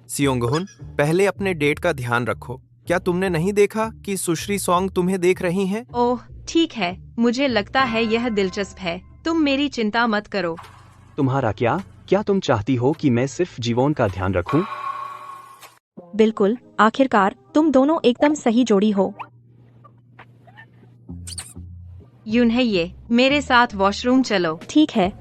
सियोंगहुन, पहले अपने डेट का ध्यान रखो। क्या तुमने नहीं देखा कि सुश्री सॉन्ग तुम्हें देख रही हैं? ओह ठीक है, मुझे लगता है यह दिलचस्प है। तुम मेरी चिंता मत करो। तुम्हारा क्या तुम चाहती हो कि मैं सिर्फ जीवोन का ध्यान रखूं? बिल्कुल, आखिरकार तुम दोनों एकदम सही जोड़ी हो। यूनहे, मेरे साथ वॉशरूम चलो। ठीक है।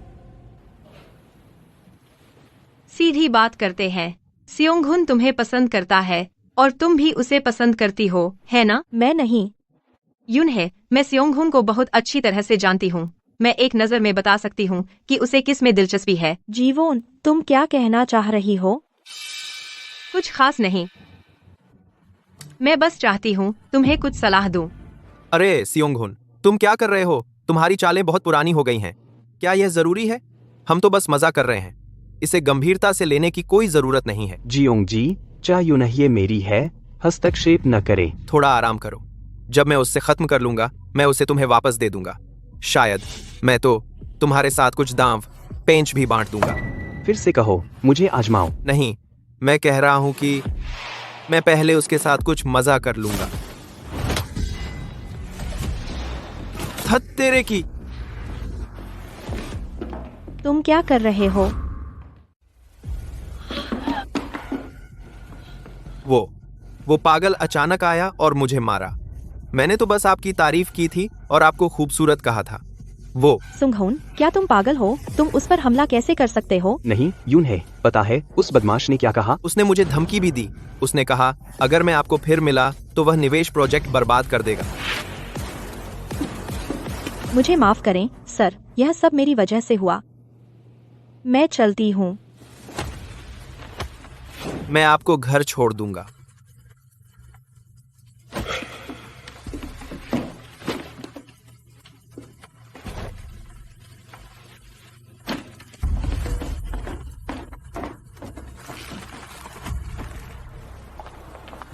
सीधी बात करते हैं। सियोंगहुन तुम्हें पसंद करता है और तुम भी उसे पसंद करती हो, है ना? मैं नहीं। यूनहे, मैं सियोंगहुन को बहुत अच्छी तरह से जानती हूँ। मैं एक नज़र में बता सकती हूँ कि उसे किस में दिलचस्पी है। जीवोन, तुम क्या कहना चाह रही हो? कुछ खास नहीं, मैं बस चाहती हूँ तुम्हें कुछ सलाह दूं। अरे सियोंगहुन, तुम क्या कर रहे हो? तुम्हारी चालें बहुत पुरानी हो गई हैं। क्या यह जरूरी है? हम तो बस मजा कर रहे हैं। इसे गंभीरता से लेने की कोई जरूरत नहीं है। जियोंग जी, चाहे यूनही मेरी है, हस्तक्षेप न करें। थोड़ा आराम करो। जब मैं उससे खत्म कर लूंगा, मैं उसे तुम्हें वापस दे दूंगा। शायद मैं तो तुम्हारे साथ कुछ दांव पेंच भी बांट दूंगा। फिर से कहो, मुझे आजमाओ। नहीं, मैं कह रहा हूं कि मैं पहले उसके साथ कुछ मजा कर लूंगा। धत तेरे की। तुम क्या कर रहे हो? वो पागल अचानक आया और मुझे मारा। मैंने तो बस आपकी तारीफ की थी और आपको खूबसूरत कहा था। वो सुंगहुन, क्या तुम पागल हो? तुम उस पर हमला कैसे कर सकते हो? नहीं यूनहे, पता है उस बदमाश ने क्या कहा? उसने मुझे धमकी भी दी। उसने कहा अगर मैं आपको फिर मिला तो वह निवेश प्रोजेक्ट बर्बाद कर देगा। मुझे माफ करें सर, यह सब मेरी वजह से हुआ। मैं चलती हूँ। मैं आपको घर छोड़ दूंगा।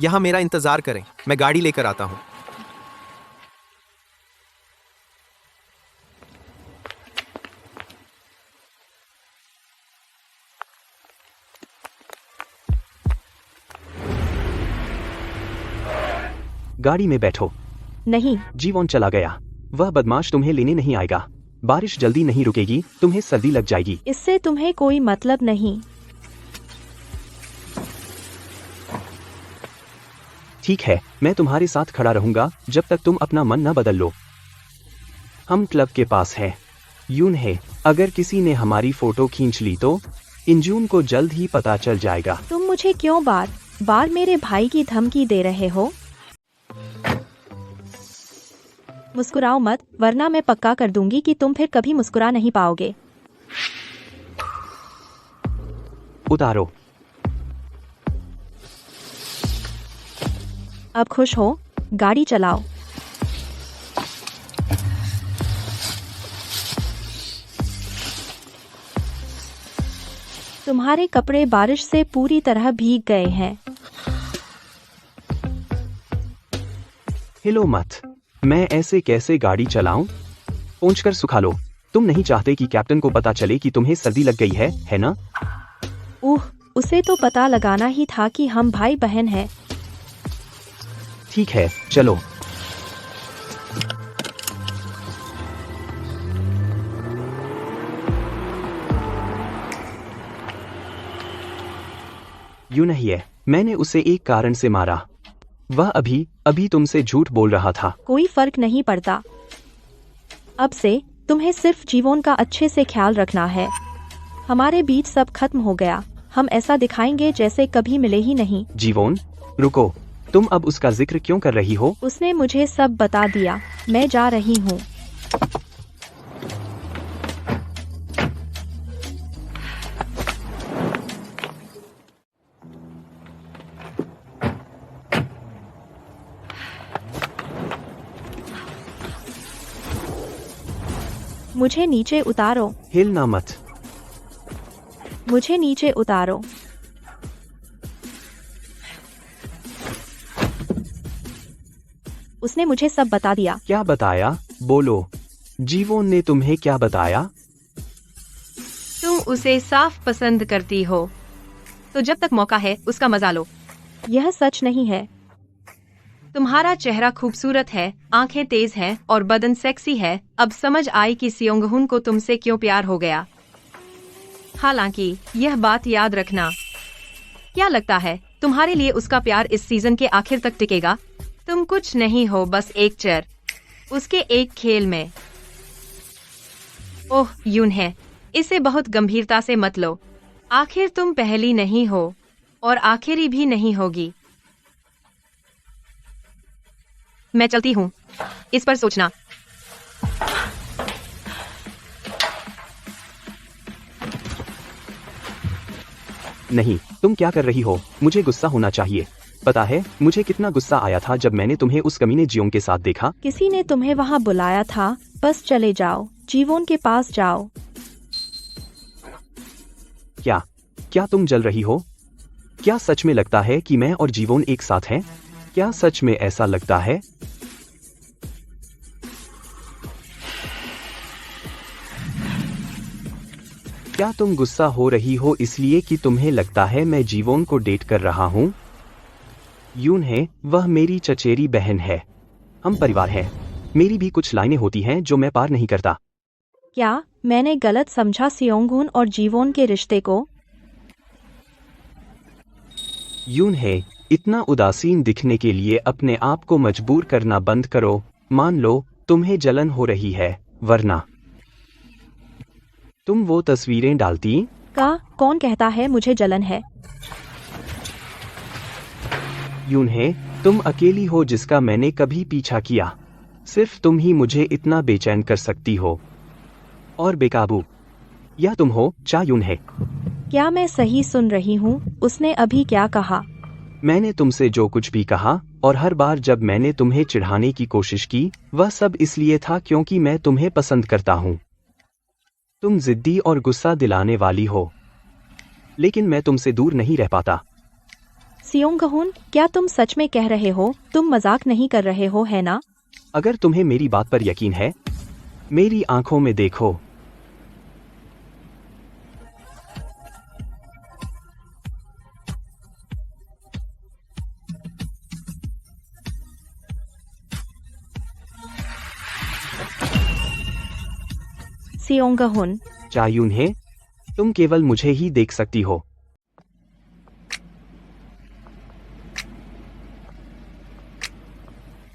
यहां मेरा इंतजार करें, मैं गाड़ी लेकर आता हूं। गाड़ी में बैठो। नहीं। जीवोन चला गया। वह बदमाश तुम्हें लेने नहीं आएगा। बारिश जल्दी नहीं रुकेगी, तुम्हें सर्दी लग जाएगी। इससे तुम्हें कोई मतलब नहीं। ठीक है, मैं तुम्हारे साथ खड़ा रहूंगा जब तक तुम अपना मन न बदल लो। हम क्लब के पास हैं। यूनहे, अगर किसी ने हमारी फोटो खींच ली तो इंजून को जल्द ही पता चल जाएगा। तुम मुझे क्यों बार बार मेरे भाई की धमकी दे रहे हो? मुस्कुराओ मत, वरना मैं पक्का कर दूंगी कि तुम फिर कभी मुस्कुरा नहीं पाओगे। उतारो। अब खुश हो? गाड़ी चलाओ। तुम्हारे कपड़े बारिश से पूरी तरह भीग गए हैं। हिलो मत। मैं ऐसे कैसे गाड़ी चलाऊं? पोंछकर सुखा लो। तुम नहीं चाहते कि कैप्टन को पता चले कि तुम्हें सर्दी लग गई है ना? उसे तो पता लगाना ही था कि हम भाई बहन हैं। ठीक है, चलो। यूं नहीं है, मैंने उसे एक कारण से मारा। वह अभी अभी तुमसे झूठ बोल रहा था। कोई फर्क नहीं पड़ता। अब से तुम्हें सिर्फ जीवन का अच्छे से ख्याल रखना है। हमारे बीच सब खत्म हो गया। हम ऐसा दिखाएंगे जैसे कभी मिले ही नहीं। जीवन, रुको, तुम अब उसका जिक्र क्यों कर रही हो? उसने मुझे सब बता दिया। मैं जा रही हूँ। मुझे नीचे उतारो। हिलना मत। मुझे नीचे उतारो। उसने मुझे सब बता दिया। क्या बताया? बोलो। जीवन ने तुम्हें क्या बताया? तुम उसे साफ पसंद करती हो, तो जब तक मौका है उसका मजा लो। यह सच नहीं है। तुम्हारा चेहरा खूबसूरत है, आंखें तेज हैं और बदन सेक्सी है। अब समझ आई कि सियोंगहुन को तुमसे क्यों प्यार हो गया। हालांकि यह बात याद रखना। क्या लगता है तुम्हारे लिए उसका प्यार इस सीजन के आखिर तक टिकेगा? तुम कुछ नहीं हो, बस एक चर उसके एक खेल में। ओह यून है, इसे बहुत गंभीरता से मत लो। आखिर तुम पहली नहीं हो और आखिरी भी नहीं होगी। मैं चलती हूँ, इस पर सोचना। नहीं, तुम क्या कर रही हो? मुझे गुस्सा होना चाहिए। पता है मुझे कितना गुस्सा आया था जब मैंने तुम्हें उस कमीने जियोंग के साथ देखा। किसी ने तुम्हें वहाँ बुलाया था। बस चले जाओ, जीवन के पास जाओ। क्या तुम जल रही हो? क्या सच में लगता है कि मैं और जीवन एक साथ हैं? क्या सच में ऐसा लगता है? क्या तुम गुस्सा हो रही हो इसलिए कि तुम्हें लगता है मैं जीवन को डेट कर रहा हूँ? यून है, वह मेरी चचेरी बहन है। हम परिवार हैं। मेरी भी कुछ लाइनें होती हैं जो मैं पार नहीं करता। क्या मैंने गलत समझा सियोंगहुन और जीवन के रिश्ते को? यून है, इतना उदासीन दिखने के लिए अपने आप को मजबूर करना बंद करो। मान लो तुम्हें जलन हो रही है, वरना तुम वो तस्वीरें डालती? कौन कहता है मुझे जलन है? यून है, तुम अकेली हो जिसका मैंने कभी पीछा किया। सिर्फ तुम ही मुझे इतना बेचैन कर सकती हो और बेकाबू। या तुम हो, चा यून है। क्या मैं सही सुन रही हूँ? उसने अभी क्या कहा? मैंने तुमसे जो कुछ भी कहा, और हर बार जब मैंने तुम्हें चिढ़ाने की कोशिश की, वह सब इसलिए था क्योंकि मैं तुम्हें पसंद करता हूँ। तुम जिद्दी और गुस्सा दिलाने वाली हो, लेकिन मैं तुमसे दूर नहीं रह पाता। सियोंगहुन, क्या तुम सच में कह रहे हो? तुम मजाक नहीं कर रहे हो, है ना? अगर तुम्हें मेरी बात पर यकीन है, मेरी आंखों में देखो। सियोंगहुन, चायून है, तुम केवल मुझे ही देख सकती हो।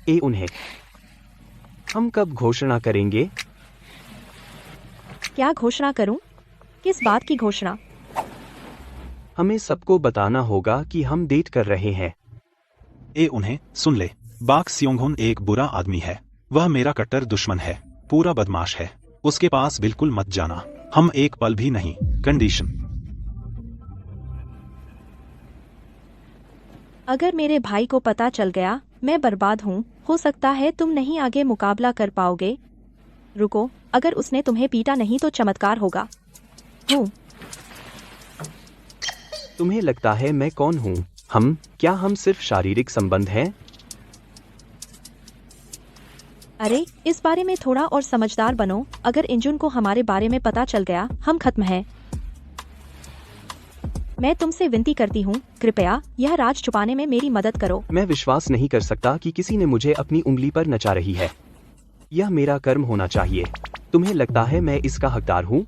ए उन्हें, हम कब घोषणा करेंगे? क्या घोषणा करूं? किस बात की घोषणा? हमें सबको बताना होगा कि हम डेट कर रहे हैं। ए उन्हें, सुन ले, बाक सियोंगहुन एक बुरा आदमी है। वह मेरा कट्टर दुश्मन है, पूरा बदमाश है। उसके पास बिल्कुल मत जाना। हम एक पल भी नहीं। कंडीशन। अगर मेरे भाई को पता चल गया, मैं बर्बाद हूँ। हो सकता है तुम नहीं आगे मुकाबला कर पाओगे। रुको, अगर उसने तुम्हें पीटा नहीं तो चमत्कार होगा। तुम्हें लगता है मैं कौन हूँ? क्या हम सिर्फ शारीरिक संबंध हैं? अरे, इस बारे में थोड़ा और समझदार बनो। अगर इंजुन को हमारे बारे में पता चल गया, हम खत्म हैं। मैं तुमसे विनती करती हूँ, कृपया यह राज छुपाने में मेरी मदद करो। मैं विश्वास नहीं कर सकता कि किसी ने मुझे अपनी उंगली पर नचा रही है। यह मेरा कर्म होना चाहिए। तुम्हें लगता है मैं इसका हकदार हूँ?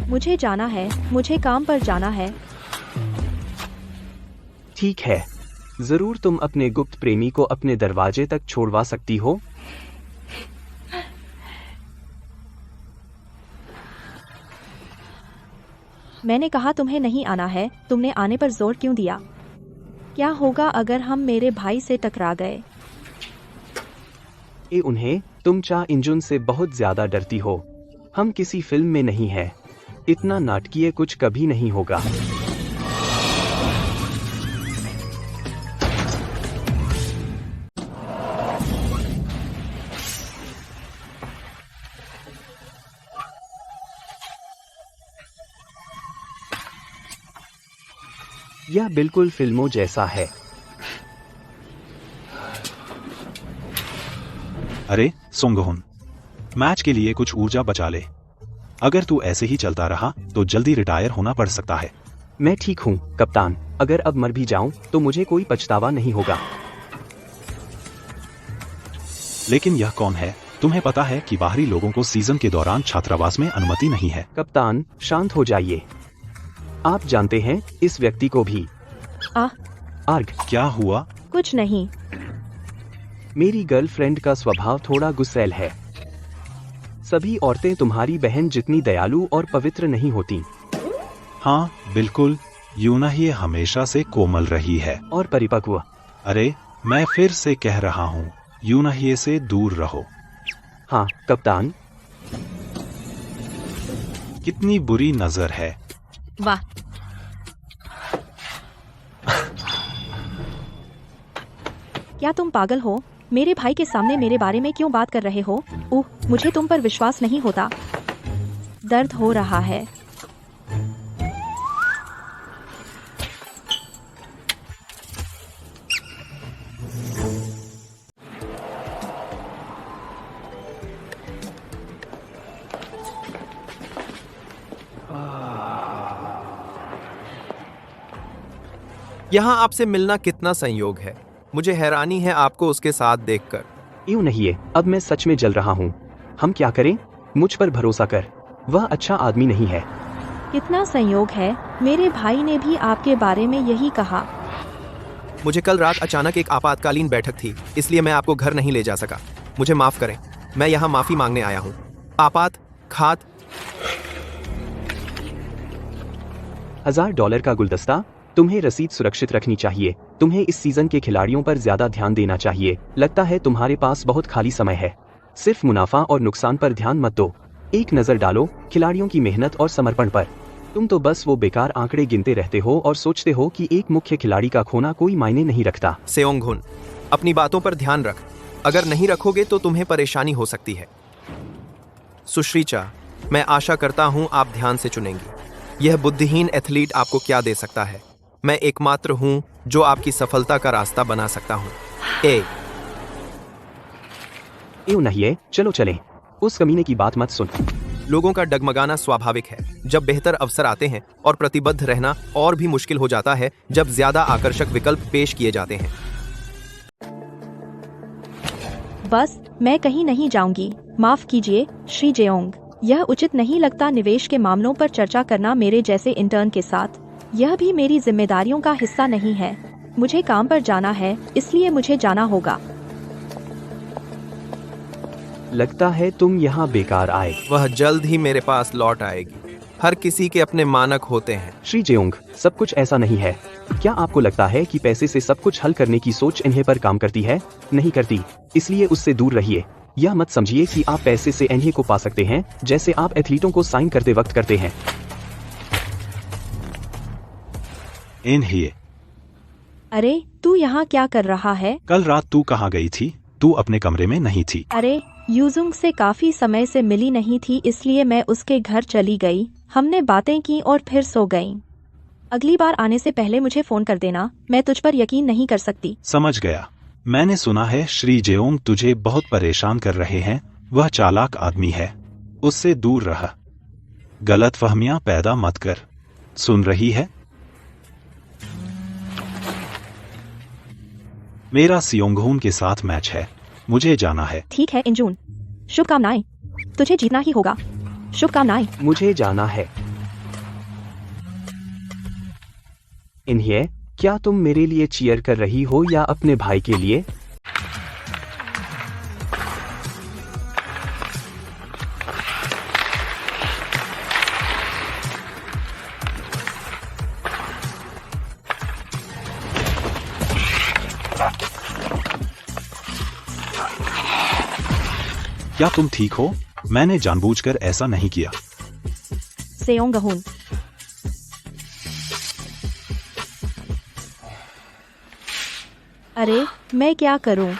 मुझे जाना है, मुझे काम पर जाना है। ठीक है, जरूर तुम अपने गुप्त प्रेमी को अपने दरवाजे तक छोड़वा सकती हो। मैंने कहा तुम्हें नहीं आना है, तुमने आने पर जोर क्यों दिया? क्या होगा अगर हम मेरे भाई से टकरा गए? उन्हें तुम चा इंजुन से बहुत ज्यादा डरती हो। हम किसी फिल्म में नहीं है। इतना नाटकीय कुछ कभी नहीं होगा। यह बिल्कुल फिल्मों जैसा है। अरे सोंगहुन, मैच के लिए कुछ ऊर्जा बचा ले। अगर तू ऐसे ही चलता रहा तो जल्दी रिटायर होना पड़ सकता है। मैं ठीक हूँ कप्तान, अगर अब मर भी जाऊं तो मुझे कोई पछतावा नहीं होगा। लेकिन यह कौन है? तुम्हें पता है कि बाहरी लोगों को सीजन के दौरान छात्रावास में अनुमति नहीं है। कप्तान शांत हो जाइए। आप जानते हैं इस व्यक्ति को भी। आर्ग, क्या हुआ? कुछ नहीं। मेरी गर्लफ्रेंड का स्वभाव थोड़ा गुस्सैल है। सभी औरतें तुम्हारी बहन जितनी दयालु और पवित्र नहीं होती। हाँ बिल्कुल, यूनहिए हमेशा से कोमल रही है और परिपक्व। अरे मैं फिर से कह रहा हूँ, यूनहिए से दूर रहो। हाँ कप्तान। कितनी बुरी नजर है। वाह, क्या तुम पागल हो? मेरे भाई के सामने मेरे बारे में क्यों बात कर रहे हो? ओह, मुझे तुम पर विश्वास नहीं होता। दर्द हो रहा है। यहाँ आपसे मिलना कितना संयोग है। मुझे हैरानी है आपको उसके साथ देखकर। यूं नहीं है, अब मैं सच में जल रहा हूँ। हम क्या करें? मुझ पर भरोसा कर, वह अच्छा आदमी नहीं है। कितना संयोग है, मेरे भाई ने भी आपके बारे में यही कहा। मुझे कल रात अचानक एक आपातकालीन बैठक थी, इसलिए मैं आपको घर नहीं ले जा सका। मुझे माफ करें, मैं यहाँ माफी मांगने आया हूँ। $1000 का गुलदस्ता। तुम्हें रसीद सुरक्षित रखनी चाहिए। तुम्हें इस सीजन के खिलाड़ियों पर ज्यादा ध्यान देना चाहिए। लगता है तुम्हारे पास बहुत खाली समय है। सिर्फ मुनाफा और नुकसान पर ध्यान मत दो। एक नजर डालो खिलाड़ियों की मेहनत और समर्पण पर। तुम तो बस वो बेकार आंकड़े गिनते रहते हो और सोचते हो कि एक मुख्य खिलाड़ी का खोना कोई मायने नहीं रखता। सेओंगहुन, अपनी बातों पर ध्यान रख। अगर नहीं रखोगे तो तुम्हें परेशानी हो सकती है। सुश्रीचा, मैं आशा करता हूँ आप ध्यान से चुनेंगी। यह बुद्धिहीन एथलीट आपको क्या दे सकता है? मैं एकमात्र हूँ जो आपकी सफलता का रास्ता बना सकता हूँ। यूं नहीं है, चलो चलें। उस कमीने की बात मत सुन। लोगों का डगमगाना स्वाभाविक है जब बेहतर अवसर आते हैं, और प्रतिबद्ध रहना और भी मुश्किल हो जाता है जब ज्यादा आकर्षक विकल्प पेश किए जाते हैं। बस, मैं कहीं नहीं जाऊंगी। माफ कीजिए श्री जेओंग, यह उचित नहीं लगता निवेश के मामलों पर चर्चा करना मेरे जैसे इंटर्न के साथ। यह भी मेरी जिम्मेदारियों का हिस्सा नहीं है। मुझे काम पर जाना है, इसलिए मुझे जाना होगा। लगता है तुम यहाँ बेकार आए। वह जल्द ही मेरे पास लौट आएगी। हर किसी के अपने मानक होते हैं। श्री जेओंग, सब कुछ ऐसा नहीं है। क्या आपको लगता है कि पैसे से सब कुछ हल करने की सोच इन्हें पर काम करती है? नहीं करती, इसलिए उससे दूर रहिए। यह मत समझिए कि आप पैसे से इन्हें को पा सकते हैं, जैसे आप एथलीटों को साइन करते वक्त करते हैं। इन्हें। अरे, तू यहाँ क्या कर रहा है? कल रात तू कहाँ गई थी? तू अपने कमरे में नहीं थी। अरे, यूजुंग से काफी समय से मिली नहीं थी, इसलिए मैं उसके घर चली गई। हमने बातें की और फिर सो गई। अगली बार आने से पहले मुझे फोन कर देना। मैं तुझ पर यकीन नहीं कर सकती। समझ गया। मैंने सुना है श्री जेओंग तुझे बहुत परेशान कर रहे हैं। वह चालाक आदमी है, उससे दूर रह। गलतफहमियां पैदा मत कर। सुन रही है? मेरा सियोंगहुन के साथ मैच है, मुझे जाना है। ठीक है इंजून, शुभकामनाएं। तुझे जीतना ही होगा। शुभकामनाएं। मुझे जाना है। इन्हें क्या तुम मेरे लिए चीयर कर रही हो या अपने भाई के लिए? क्या तुम ठीक हो? मैंने जानबूझकर ऐसा नहीं किया। सेओंगहुन, अरे मैं क्या करूं?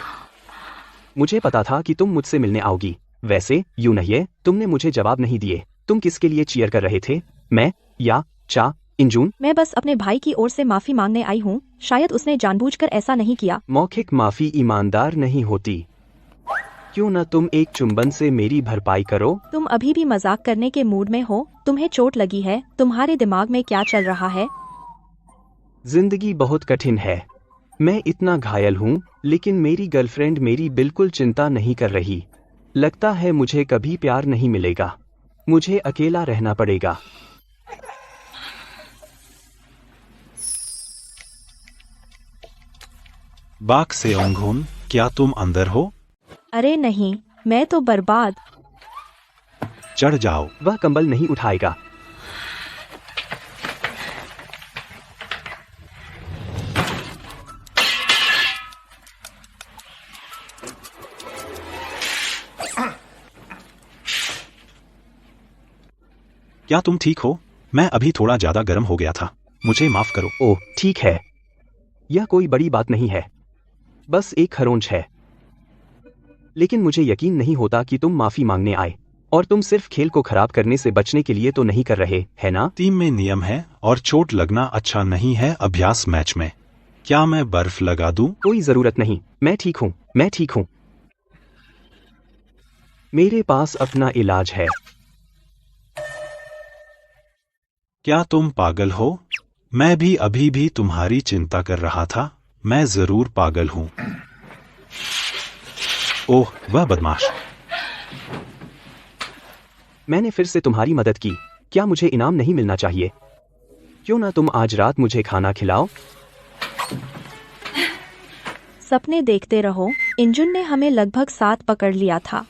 मुझे पता था कि तुम मुझसे मिलने आओगी। वैसे यूं नहीं है, तुमने मुझे जवाब नहीं दिए। तुम किसके लिए चीयर कर रहे थे, मैं या चा इंजून? मैं बस अपने भाई की ओर से माफी मांगने आई हूँ। शायद उसने जानबूझकर ऐसा नहीं किया। मौखिक माफी ईमानदार नहीं होती। क्यों न तुम एक चुंबन से मेरी भरपाई करो? तुम अभी भी मजाक करने के मूड में हो? तुम्हें चोट लगी है? तुम्हारे दिमाग में क्या चल रहा है? जिंदगी बहुत कठिन है। मैं इतना घायल हूँ, लेकिन मेरी गर्लफ्रेंड मेरी बिल्कुल चिंता नहीं कर रही। लगता है मुझे कभी प्यार नहीं मिलेगा। मुझे अकेला रहना पड़ेगा। बाक सेओंगहुन, क्या तुम अंदर हो? अरे नहीं, मैं तो बर्बाद। चढ़ जाओ। वह कंबल नहीं उठाएगा। क्या तुम ठीक हो? मैं अभी थोड़ा ज्यादा गर्म हो गया था, मुझे माफ करो। ओह ठीक है, यह कोई बड़ी बात नहीं है, बस एक खरोंच है। लेकिन मुझे यकीन नहीं होता कि तुम माफी मांगने आए, और तुम सिर्फ खेल को खराब करने से बचने के लिए तो नहीं कर रहे, है ना? टीम में नियम है और चोट लगना अच्छा नहीं है अभ्यास मैच में। क्या मैं बर्फ लगा दूं? कोई जरूरत नहीं, मैं ठीक हूँ, मैं ठीक हूँ। मेरे पास अपना इलाज है। क्या तुम पागल हो? मैं भी अभी भी तुम्हारी चिंता कर रहा था। मैं जरूर पागल हूं। ओह वह बदमाश। मैंने फिर से तुम्हारी मदद की। क्या मुझे इनाम नहीं मिलना चाहिए? क्यों ना तुम आज रात मुझे खाना खिलाओ? सपने देखते रहो। इंजुन ने हमें लगभग 7 पकड़ लिया था।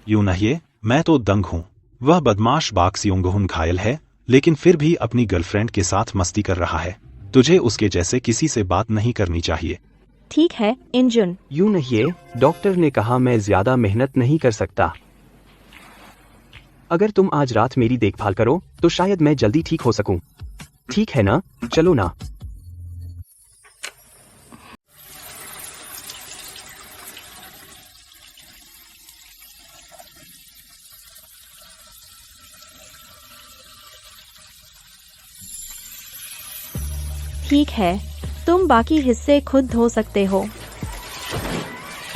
यूं नहीं, मैं तो दंग हूं। वह बदमाश बाक सेओंगहुन घायल है, लेकिन फिर भी अपनी गर्लफ्रेंड के साथ मस्ती कर रहा है। तुझे उसके जैसे किसी से बात नहीं करनी चाहिए। ठीक है इंजुन। यूं नहीं, डॉक्टर ने कहा मैं ज्यादा मेहनत नहीं कर सकता। अगर तुम आज रात मेरी देखभाल करो तो शायद मैं जल्दी ठीक हो सकूं। ठीक है ना? चलो ना। ठीक है, तुम बाकी हिस्से खुद धो सकते हो।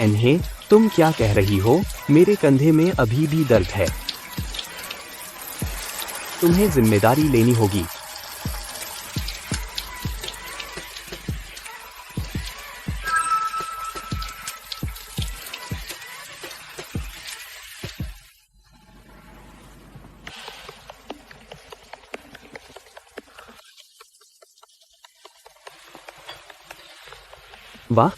एन्हे, तुम क्या कह रही हो? मेरे कंधे में अभी भी दर्द है। तुम्हें जिम्मेदारी लेनी होगी। वाह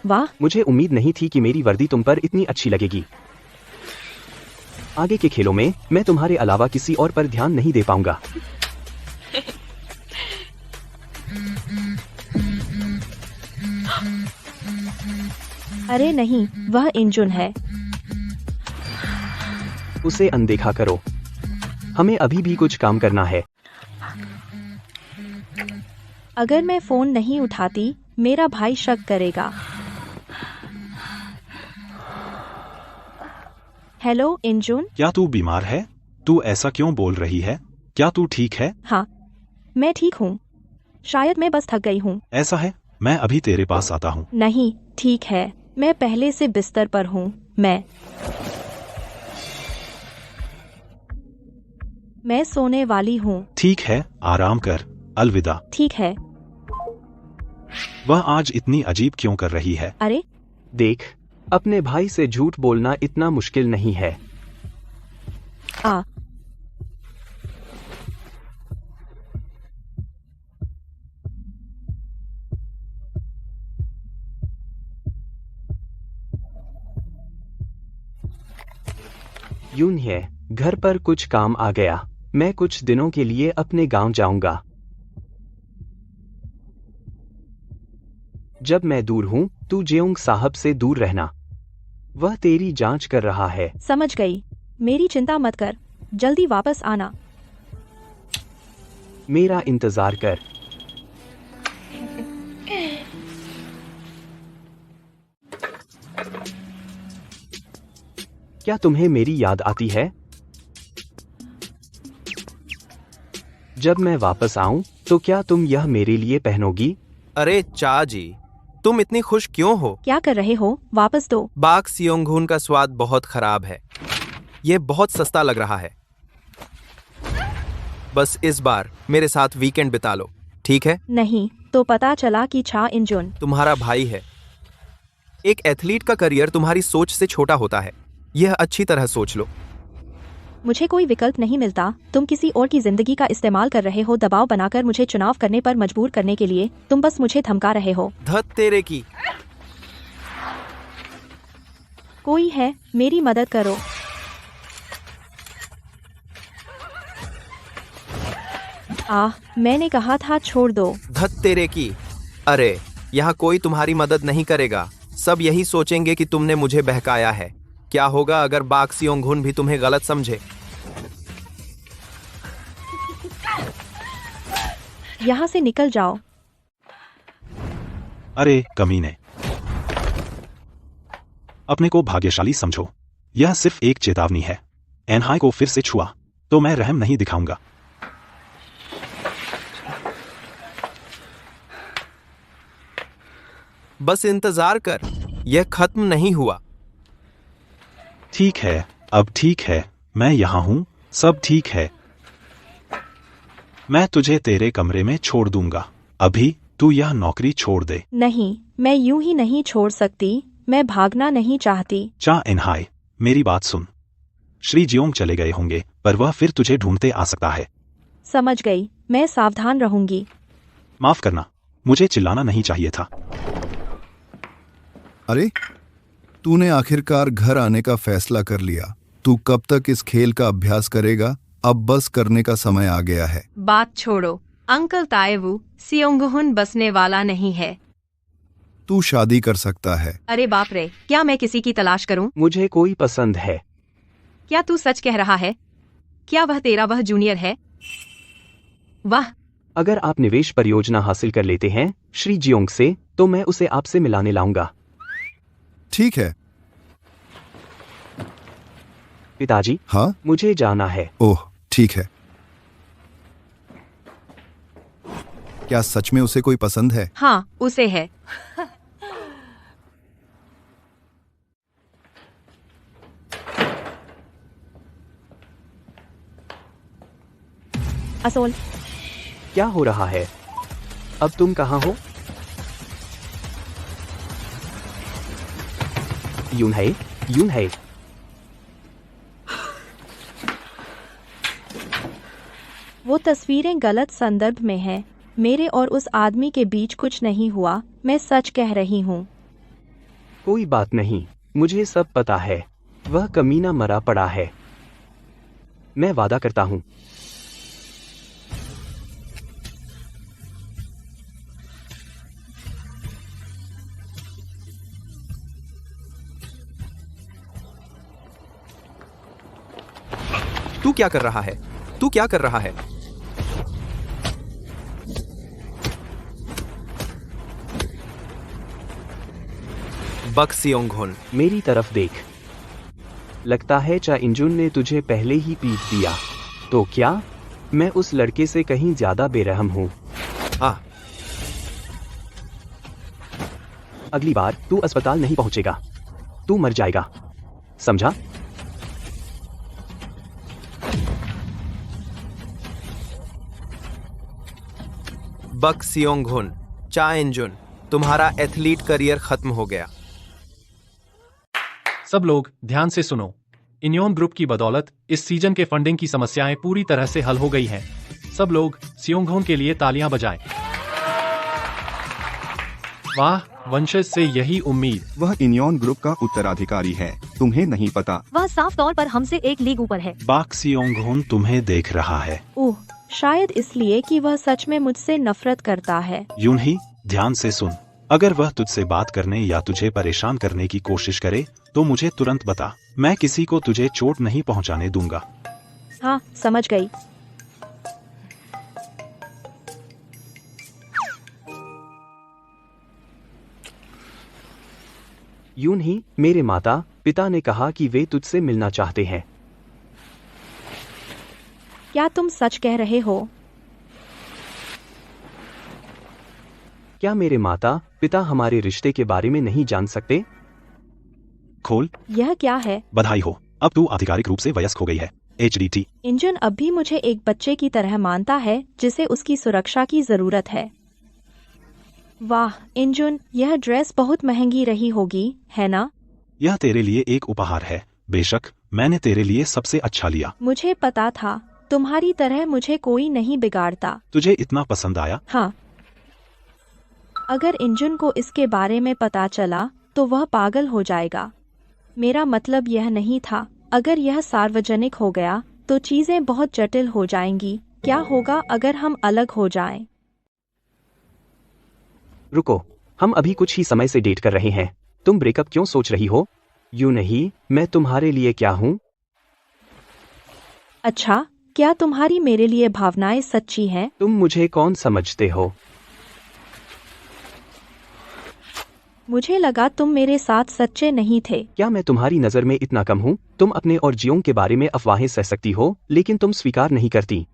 वाह, मुझे उम्मीद नहीं थी कि मेरी वर्दी तुम पर इतनी अच्छी लगेगी। आगे के खेलों में मैं तुम्हारे अलावा किसी और पर ध्यान नहीं दे पाऊंगा। अरे नहीं, वह इंजुन है। उसे अनदेखा करो। हमें अभी भी कुछ काम करना है। अगर मैं फोन नहीं उठाती, मेरा भाई शक करेगा। हेलो इंजुन। क्या तू बीमार है? तू ऐसा क्यों बोल रही है? क्या तू ठीक है? हाँ, मैं ठीक हूँ। शायद मैं बस थक गई हूँ। ऐसा है, मैं अभी तेरे पास आता हूँ। नहीं, ठीक है, मैं पहले से बिस्तर पर हूँ। मैं सोने वाली हूँ। ठीक है, आराम कर। अलविदा। ठीक है। वह आज इतनी अजीब क्यों कर रही है? अरे देख, अपने भाई से झूठ बोलना इतना मुश्किल नहीं है। आ यूं है, घर पर कुछ काम आ गया। मैं कुछ दिनों के लिए अपने गांव जाऊंगा। जब मैं दूर हूं, तू जेऊंग साहब से दूर रहना। वह तेरी जांच कर रहा है। समझ गई। मेरी चिंता मत कर, जल्दी वापस आना। मेरा इंतजार कर। क्या तुम्हें मेरी याद आती है? जब मैं वापस आऊं, तो क्या तुम यह मेरे लिए पहनोगी? अरे चा जी, तुम इतनी खुश क्यों हो? क्या कर रहे हो? वापस दो। बाक सियोंगहुन का स्वाद बहुत खराब है। यह बहुत सस्ता लग रहा है। बस इस बार मेरे साथ वीकेंड बिता लो, ठीक है? नहीं तो पता चला कि छा इंजुन तुम्हारा भाई है। एक एथलीट का करियर तुम्हारी सोच से छोटा होता है। यह अच्छी तरह सोच लो। मुझे कोई विकल्प नहीं मिलता। तुम किसी और की जिंदगी का इस्तेमाल कर रहे हो, दबाव बनाकर मुझे चुनाव करने पर मजबूर करने के लिए। तुम बस मुझे धमका रहे हो। धत तेरे की। कोई है, मेरी मदद करो। मैंने कहा था छोड़ दो। धत तेरे की। अरे यहाँ कोई तुम्हारी मदद नहीं करेगा। सब यही सोचेंगे कि तुमने मुझे बहकाया है। क्या होगा अगर बाक सियोंगहुन भी तुम्हें गलत समझे? यहाँ से निकल जाओ। अरे कमीने, अपने को भाग्यशाली समझो। यह सिर्फ एक चेतावनी है। एनहाई को फिर से छुआ तो मैं रहम नहीं दिखाऊंगा। बस इंतजार कर, यह खत्म नहीं हुआ। ठीक है, अब ठीक है, मैं यहाँ हूँ, सब ठीक है। मैं तुझे तेरे कमरे में छोड़ दूंगा। अभी तू यह नौकरी छोड़ दे। नहीं, मैं यूं ही नहीं छोड़ सकती। मैं भागना नहीं चाहती। चा एनहाई, मेरी बात सुन। श्री जियोंग चले गए होंगे, पर वह फिर तुझे ढूंढते आ सकता है। समझ गई, मैं सावधान रहूंगी। माफ करना, मुझे चिल्लाना नहीं चाहिए था। अरे, तूने आखिरकार घर आने का फैसला कर लिया। तू कब तक इस खेल का अभ्यास करेगा? अब बस करने का समय आ गया है। बात छोड़ो अंकल ताएवू, सियोंगहुन बसने वाला नहीं है। तू शादी कर सकता है। अरे बाप रे, क्या मैं किसी की तलाश करूं? मुझे कोई पसंद है। क्या तू सच कह रहा है? क्या वह जूनियर है? वाह। अगर आप निवेश परियोजना हासिल कर लेते हैं श्री जियोंग से, तो मैं उसे आपसे मिलाने लाऊंगा। ठीक है। पिताजी, हाँ? मुझे जाना है। ओह, ठीक है। क्या सच में उसे कोई पसंद है? हाँ, उसे है। असोल, क्या हो रहा है? अब तुम कहाँ हो? यूं है। वो तस्वीरें गलत संदर्भ में हैं। मेरे और उस आदमी के बीच कुछ नहीं हुआ। मैं सच कह रही हूँ। कोई बात नहीं, मुझे सब पता है। वह कमीना मरा पड़ा है। मैं वादा करता हूँ। तू क्या कर रहा है? तू क्या कर रहा है? बक सियोंगहुन, मेरी तरफ देख। लगता है चा इंजुन ने तुझे पहले ही पीट दिया। तो क्या मैं उस लड़के से कहीं ज्यादा बेरहम हूँ? हाँ। अगली बार तू अस्पताल नहीं पहुंचेगा। तू मर जाएगा, समझा? बक सियोंगहुन, चा इंजुन, तुम्हारा एथलीट करियर खत्म हो गया। सब लोग ध्यान से सुनो। इन्योन ग्रुप की बदौलत इस सीजन के फंडिंग की समस्याएं पूरी तरह से हल हो गई हैं। सब लोग सियोंगहुन के लिए तालियां बजाएं। वाह, वंशज से यही उम्मीद। वह इनियॉन ग्रुप का उत्तराधिकारी है, तुम्हें नहीं पता। वह साफ तौर पर हमसे एक लीग ऊपर है। बाक सियोंग-हुन तुम्हें देख रहा है। ओह, शायद इसलिए कि वह सच में मुझसे नफरत करता है। यूनही, ध्यान से सुन। अगर वह तुझसे बात करने या तुझे परेशान करने की कोशिश करे तो मुझे तुरंत बता। मैं किसी को तुझे चोट नहीं पहुंचाने दूंगा। हाँ, समझ गई। यूं ही मेरे माता पिता ने कहा कि वे तुझसे मिलना चाहते हैं। क्या तुम सच कह रहे हो? क्या मेरे माता पिता हमारे रिश्ते के बारे में नहीं जान सकते? खोल। यह क्या है? बधाई हो, अब तू आधिकारिक रूप से वयस्क हो गई है। HDT। इंजन अब भी मुझे एक बच्चे की तरह मानता है जिसे उसकी सुरक्षा की जरूरत है। वाह इंजन, यह ड्रेस बहुत महंगी रही होगी, है ना? यह तेरे लिए एक उपहार है। बेशक, मैंने तेरे लिए सबसे अच्छा लिया। मुझे पता था, तुम्हारी तरह मुझे कोई नहीं बिगाड़ता। तुझे इतना पसंद आया? हाँ। अगर इंजन को इसके बारे में पता चला तो वह पागल हो जाएगा। मेरा मतलब यह नहीं था। अगर यह सार्वजनिक हो गया तो चीजें बहुत जटिल हो जाएंगी। क्या होगा अगर हम अलग हो जाएं? रुको, हम अभी कुछ ही समय से डेट कर रहे हैं। तुम ब्रेकअप क्यों सोच रही हो? यूं नहीं, मैं तुम्हारे लिए क्या हूँ? अच्छा, क्या तुम्हारी मेरे लिए भावनाएं सच्ची हैं? तुम मुझे कौन समझते हो? मुझे लगा तुम मेरे साथ सच्चे नहीं थे। क्या मैं तुम्हारी नजर में इतना कम हूँ? तुम अपने और जियोंग के बारे में अफवाहें सह सकती हो, लेकिन तुम स्वीकार नहीं करती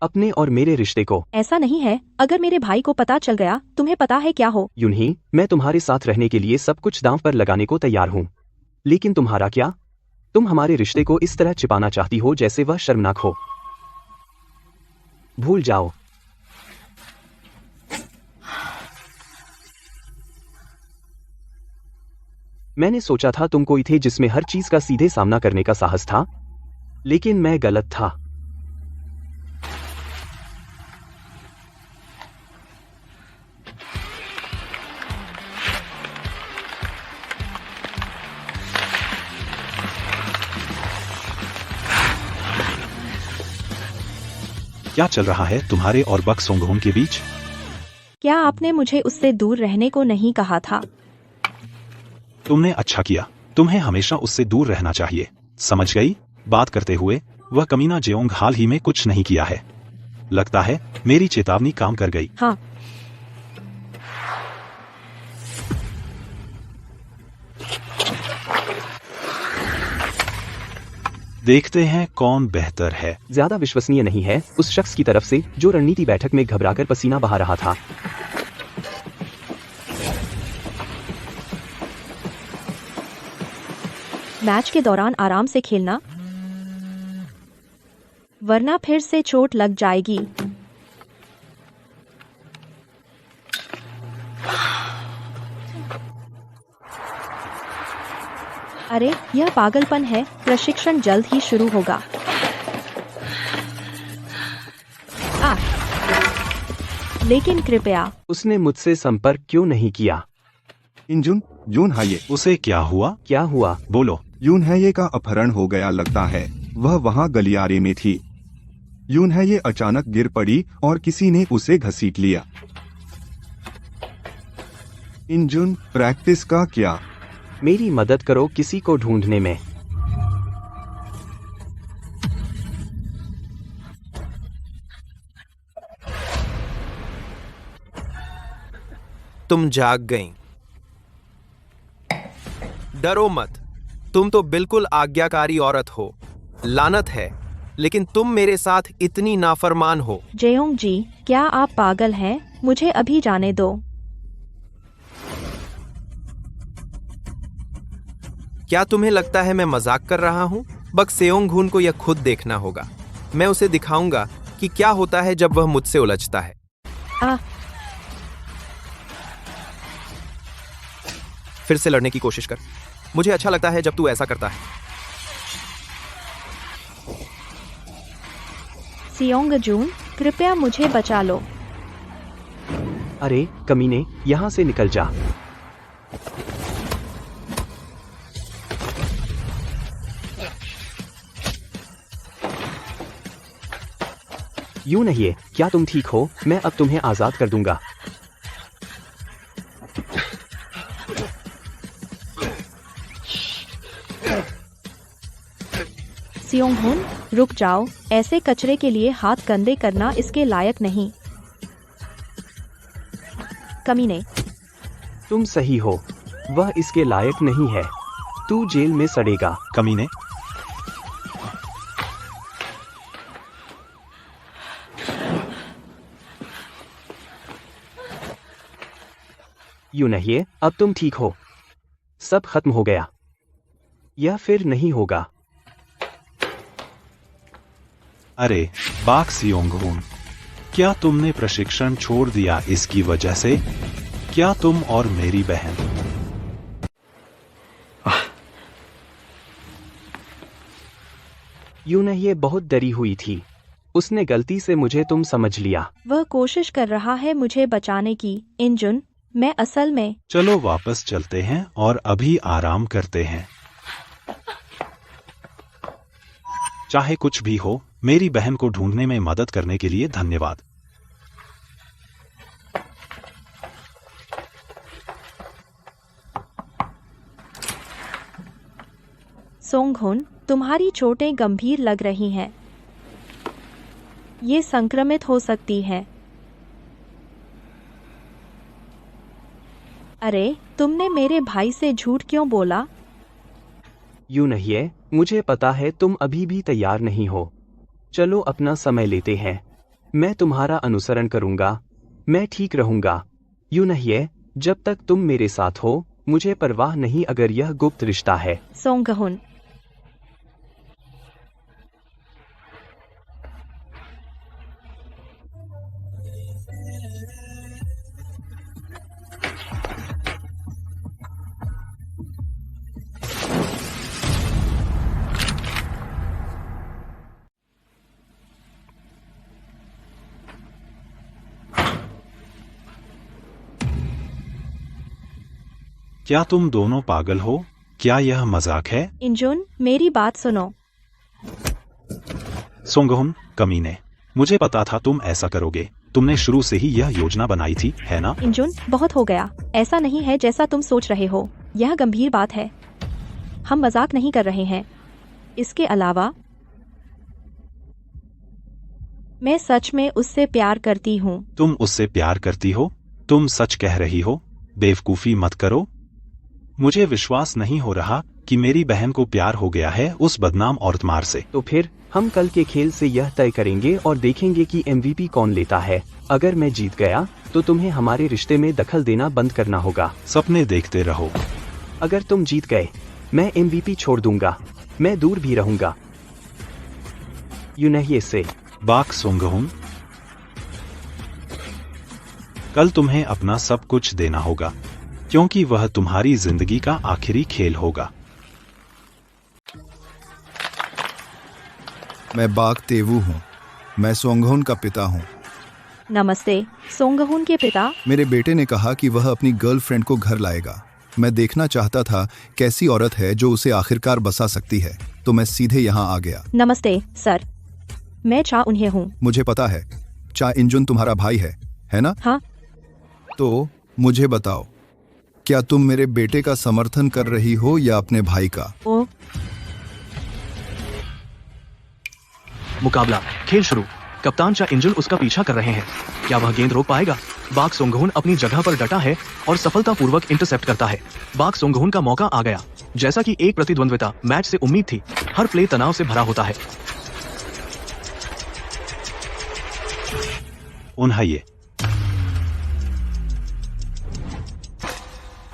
अपने और मेरे रिश्ते को। ऐसा नहीं है। अगर मेरे भाई को पता चल गया, तुम्हें पता है क्या हो? यूं ही, मैं तुम्हारे साथ रहने के लिए सब कुछ दांव पर लगाने को तैयार हूँ, लेकिन तुम्हारा क्या? तुम हमारे रिश्ते को इस तरह छिपाना चाहती हो जैसे वह शर्मनाक हो। भूल जाओ। मैंने सोचा था तुम कोई थे जिसमें हर चीज का सीधे सामना करने का साहस था, लेकिन मैं गलत था। क्या चल रहा है तुम्हारे और बक सोंगहुन के बीच? क्या आपने मुझे उससे दूर रहने को नहीं कहा था? तुमने अच्छा किया। तुम्हें हमेशा उससे दूर रहना चाहिए, समझ गई? बात करते हुए, वह कमीना जेओंग हाल ही में कुछ नहीं किया है। लगता है मेरी चेतावनी काम कर गई। हाँ। देखते हैं कौन बेहतर है। ज्यादा विश्वसनीय नहीं है उस शख्स की तरफ से जो रणनीति बैठक में घबराकर पसीना बहा रहा था। मैच के दौरान आराम से खेलना, वरना फिर से चोट लग जाएगी। अरे, यह पागलपन है। प्रशिक्षण जल्द ही शुरू होगा। लेकिन कृपया। उसने मुझसे संपर्क क्यों नहीं किया? इंजुन, यून हाये। उसे क्या हुआ? क्या हुआ? बोलो। यून हाये का अपहरण हो गया लगता है। वह वहाँ गलियारे में थी। यून हाये अचानक गिर पड़ी और किसी ने उसे घसीट लिया। इंजुन, प्रैक्टिस का क्या? मेरी मदद करो किसी को ढूंढने में। तुम जाग गईं। डरो मत, तुम तो बिल्कुल आज्ञाकारी औरत हो। लानत है, लेकिन तुम मेरे साथ इतनी नाफरमान हो। जेओंग जी, क्या आप पागल हैं? मुझे अभी जाने दो। क्या तुम्हें लगता है मैं मजाक कर रहा हूँ? बक सेओंग-हुन को यह खुद देखना होगा। मैं उसे दिखाऊंगा कि क्या होता है जब वह मुझसे उलझता है। फिर से लड़ने की कोशिश कर। मुझे अच्छा लगता है जब तू ऐसा करता है। सियोंग जून, कृपया मुझे बचा लो। अरे कमीने, यहाँ से निकल जा। यूं नहीं है, क्या तुम ठीक हो? मैं अब तुम्हें आजाद कर दूंगा। सियोंगहुन, रुक जाओ, ऐसे कचरे के लिए हाथ गंदे करना इसके लायक नहीं। कमीने, तुम सही हो, वह इसके लायक नहीं है। तू जेल में सड़ेगा। कमीने, यूं नहीं है, अब तुम ठीक हो। सब खत्म हो गया। यह फिर नहीं होगा। अरे बाक सियोंगहुन, क्या तुमने प्रशिक्षण छोड़ दिया इसकी वजह से? क्या तुम और मेरी बहन? यूं नहीं, ये बहुत डरी हुई थी। उसने गलती से मुझे तुम समझ लिया। वह कोशिश कर रहा है मुझे बचाने की। इंजुन, मैं असल में। चलो वापस चलते हैं और अभी आराम करते हैं। चाहे कुछ भी हो, मेरी बहन को ढूंढने में मदद करने के लिए धन्यवाद। सोंगहुन, तुम्हारी चोटें गंभीर लग रही हैं। ये संक्रमित हो सकती है। अरे, तुमने मेरे भाई से झूठ क्यों बोला? यूं नहीं है, मुझे पता है तुम अभी भी तैयार नहीं हो। चलो अपना समय लेते हैं। मैं तुम्हारा अनुसरण करूंगा। मैं ठीक रहूंगा। यूं नहीं है, जब तक तुम मेरे साथ हो, मुझे परवाह नहीं अगर यह गुप्त रिश्ता है। सोंगहुन, क्या तुम दोनों पागल हो? क्या यह मजाक है? इंजुन, मेरी बात सुनो। सोंगहुन, कमीने, मुझे पता था तुम ऐसा करोगे। तुमने शुरू से ही यह योजना बनाई थी, है ना? इंजुन, बहुत हो गया। ऐसा नहीं है जैसा तुम सोच रहे हो। यह गंभीर बात है। हम मजाक नहीं कर रहे हैं। इसके अलावा मैं सच में उससे प्यार करती हूँ। तुम उससे प्यार करती हो? तुम सच कह रही हो? बेवकूफी मत करो। मुझे विश्वास नहीं हो रहा कि मेरी बहन को प्यार हो गया है उस बदनाम औरतमार से। तो फिर हम कल के खेल से यह तय करेंगे और देखेंगे कि MVP कौन लेता है। अगर मैं जीत गया तो तुम्हें हमारे रिश्ते में दखल देना बंद करना होगा। सपने देखते रहो। अगर तुम जीत गए, मैं MVP छोड़ दूंगा। मैं दूर भी रहूंगा। यूं नहीं से। बाक सोंगहुन, कल तुम्हें अपना सब कुछ देना होगा, क्योंकि वह तुम्हारी जिंदगी का आखिरी खेल होगा। मैं बाक तेवू हूँ। मैं सोंगहुन का पिता हूँ। नमस्ते, सोंगहुन के पिता। मेरे बेटे ने कहा कि वह अपनी गर्लफ्रेंड को घर लाएगा। मैं देखना चाहता था कैसी औरत है जो उसे आखिरकार बसा सकती है, तो मैं सीधे यहाँ आ गया। नमस्ते सर, मैं चा उन्हें हूँ। मुझे पता है, चा इंजुन तुम्हारा भाई है ना? हाँ। तो मुझे बताओ, क्या तुम मेरे बेटे का समर्थन कर रही हो या अपने भाई का? ओ, मुकाबला, खेल शुरू। कप्तान चा इंजुन उसका पीछा कर रहे हैं। क्या वह गेंद रोक पाएगा? बाक सोंगहुन अपनी जगह पर डटा है और सफलतापूर्वक इंटरसेप्ट करता है। बाक सोंगहुन का मौका आ गया। जैसा कि एक प्रतिद्वंद्विता मैच से उम्मीद थी, हर प्ले तनाव से भरा होता है। उन्हाइए,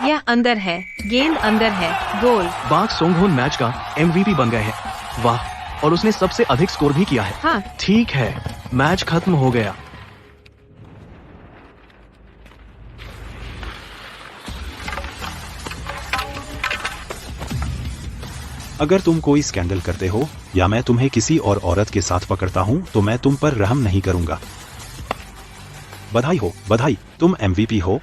यह अंदर है, गेंद अंदर है, गोल। बाक सोंगहुन मैच का MVP बन गए हैं। वाह, और उसने सबसे अधिक स्कोर भी किया है। हाँ। ठीक है, मैच खत्म हो गया। अगर तुम कोई स्कैंडल करते हो या मैं तुम्हें किसी और औरत के साथ पकड़ता हूँ तो मैं तुम पर रहम नहीं करूंगा। बधाई हो, बधाई, तुम MVP हो।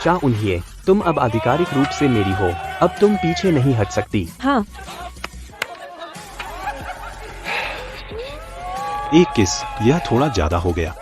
चा उन्हें, तुम अब आधिकारिक रूप से मेरी हो, अब तुम पीछे नहीं हट सकती। हाँ, एक किस, यह थोड़ा ज्यादा हो गया।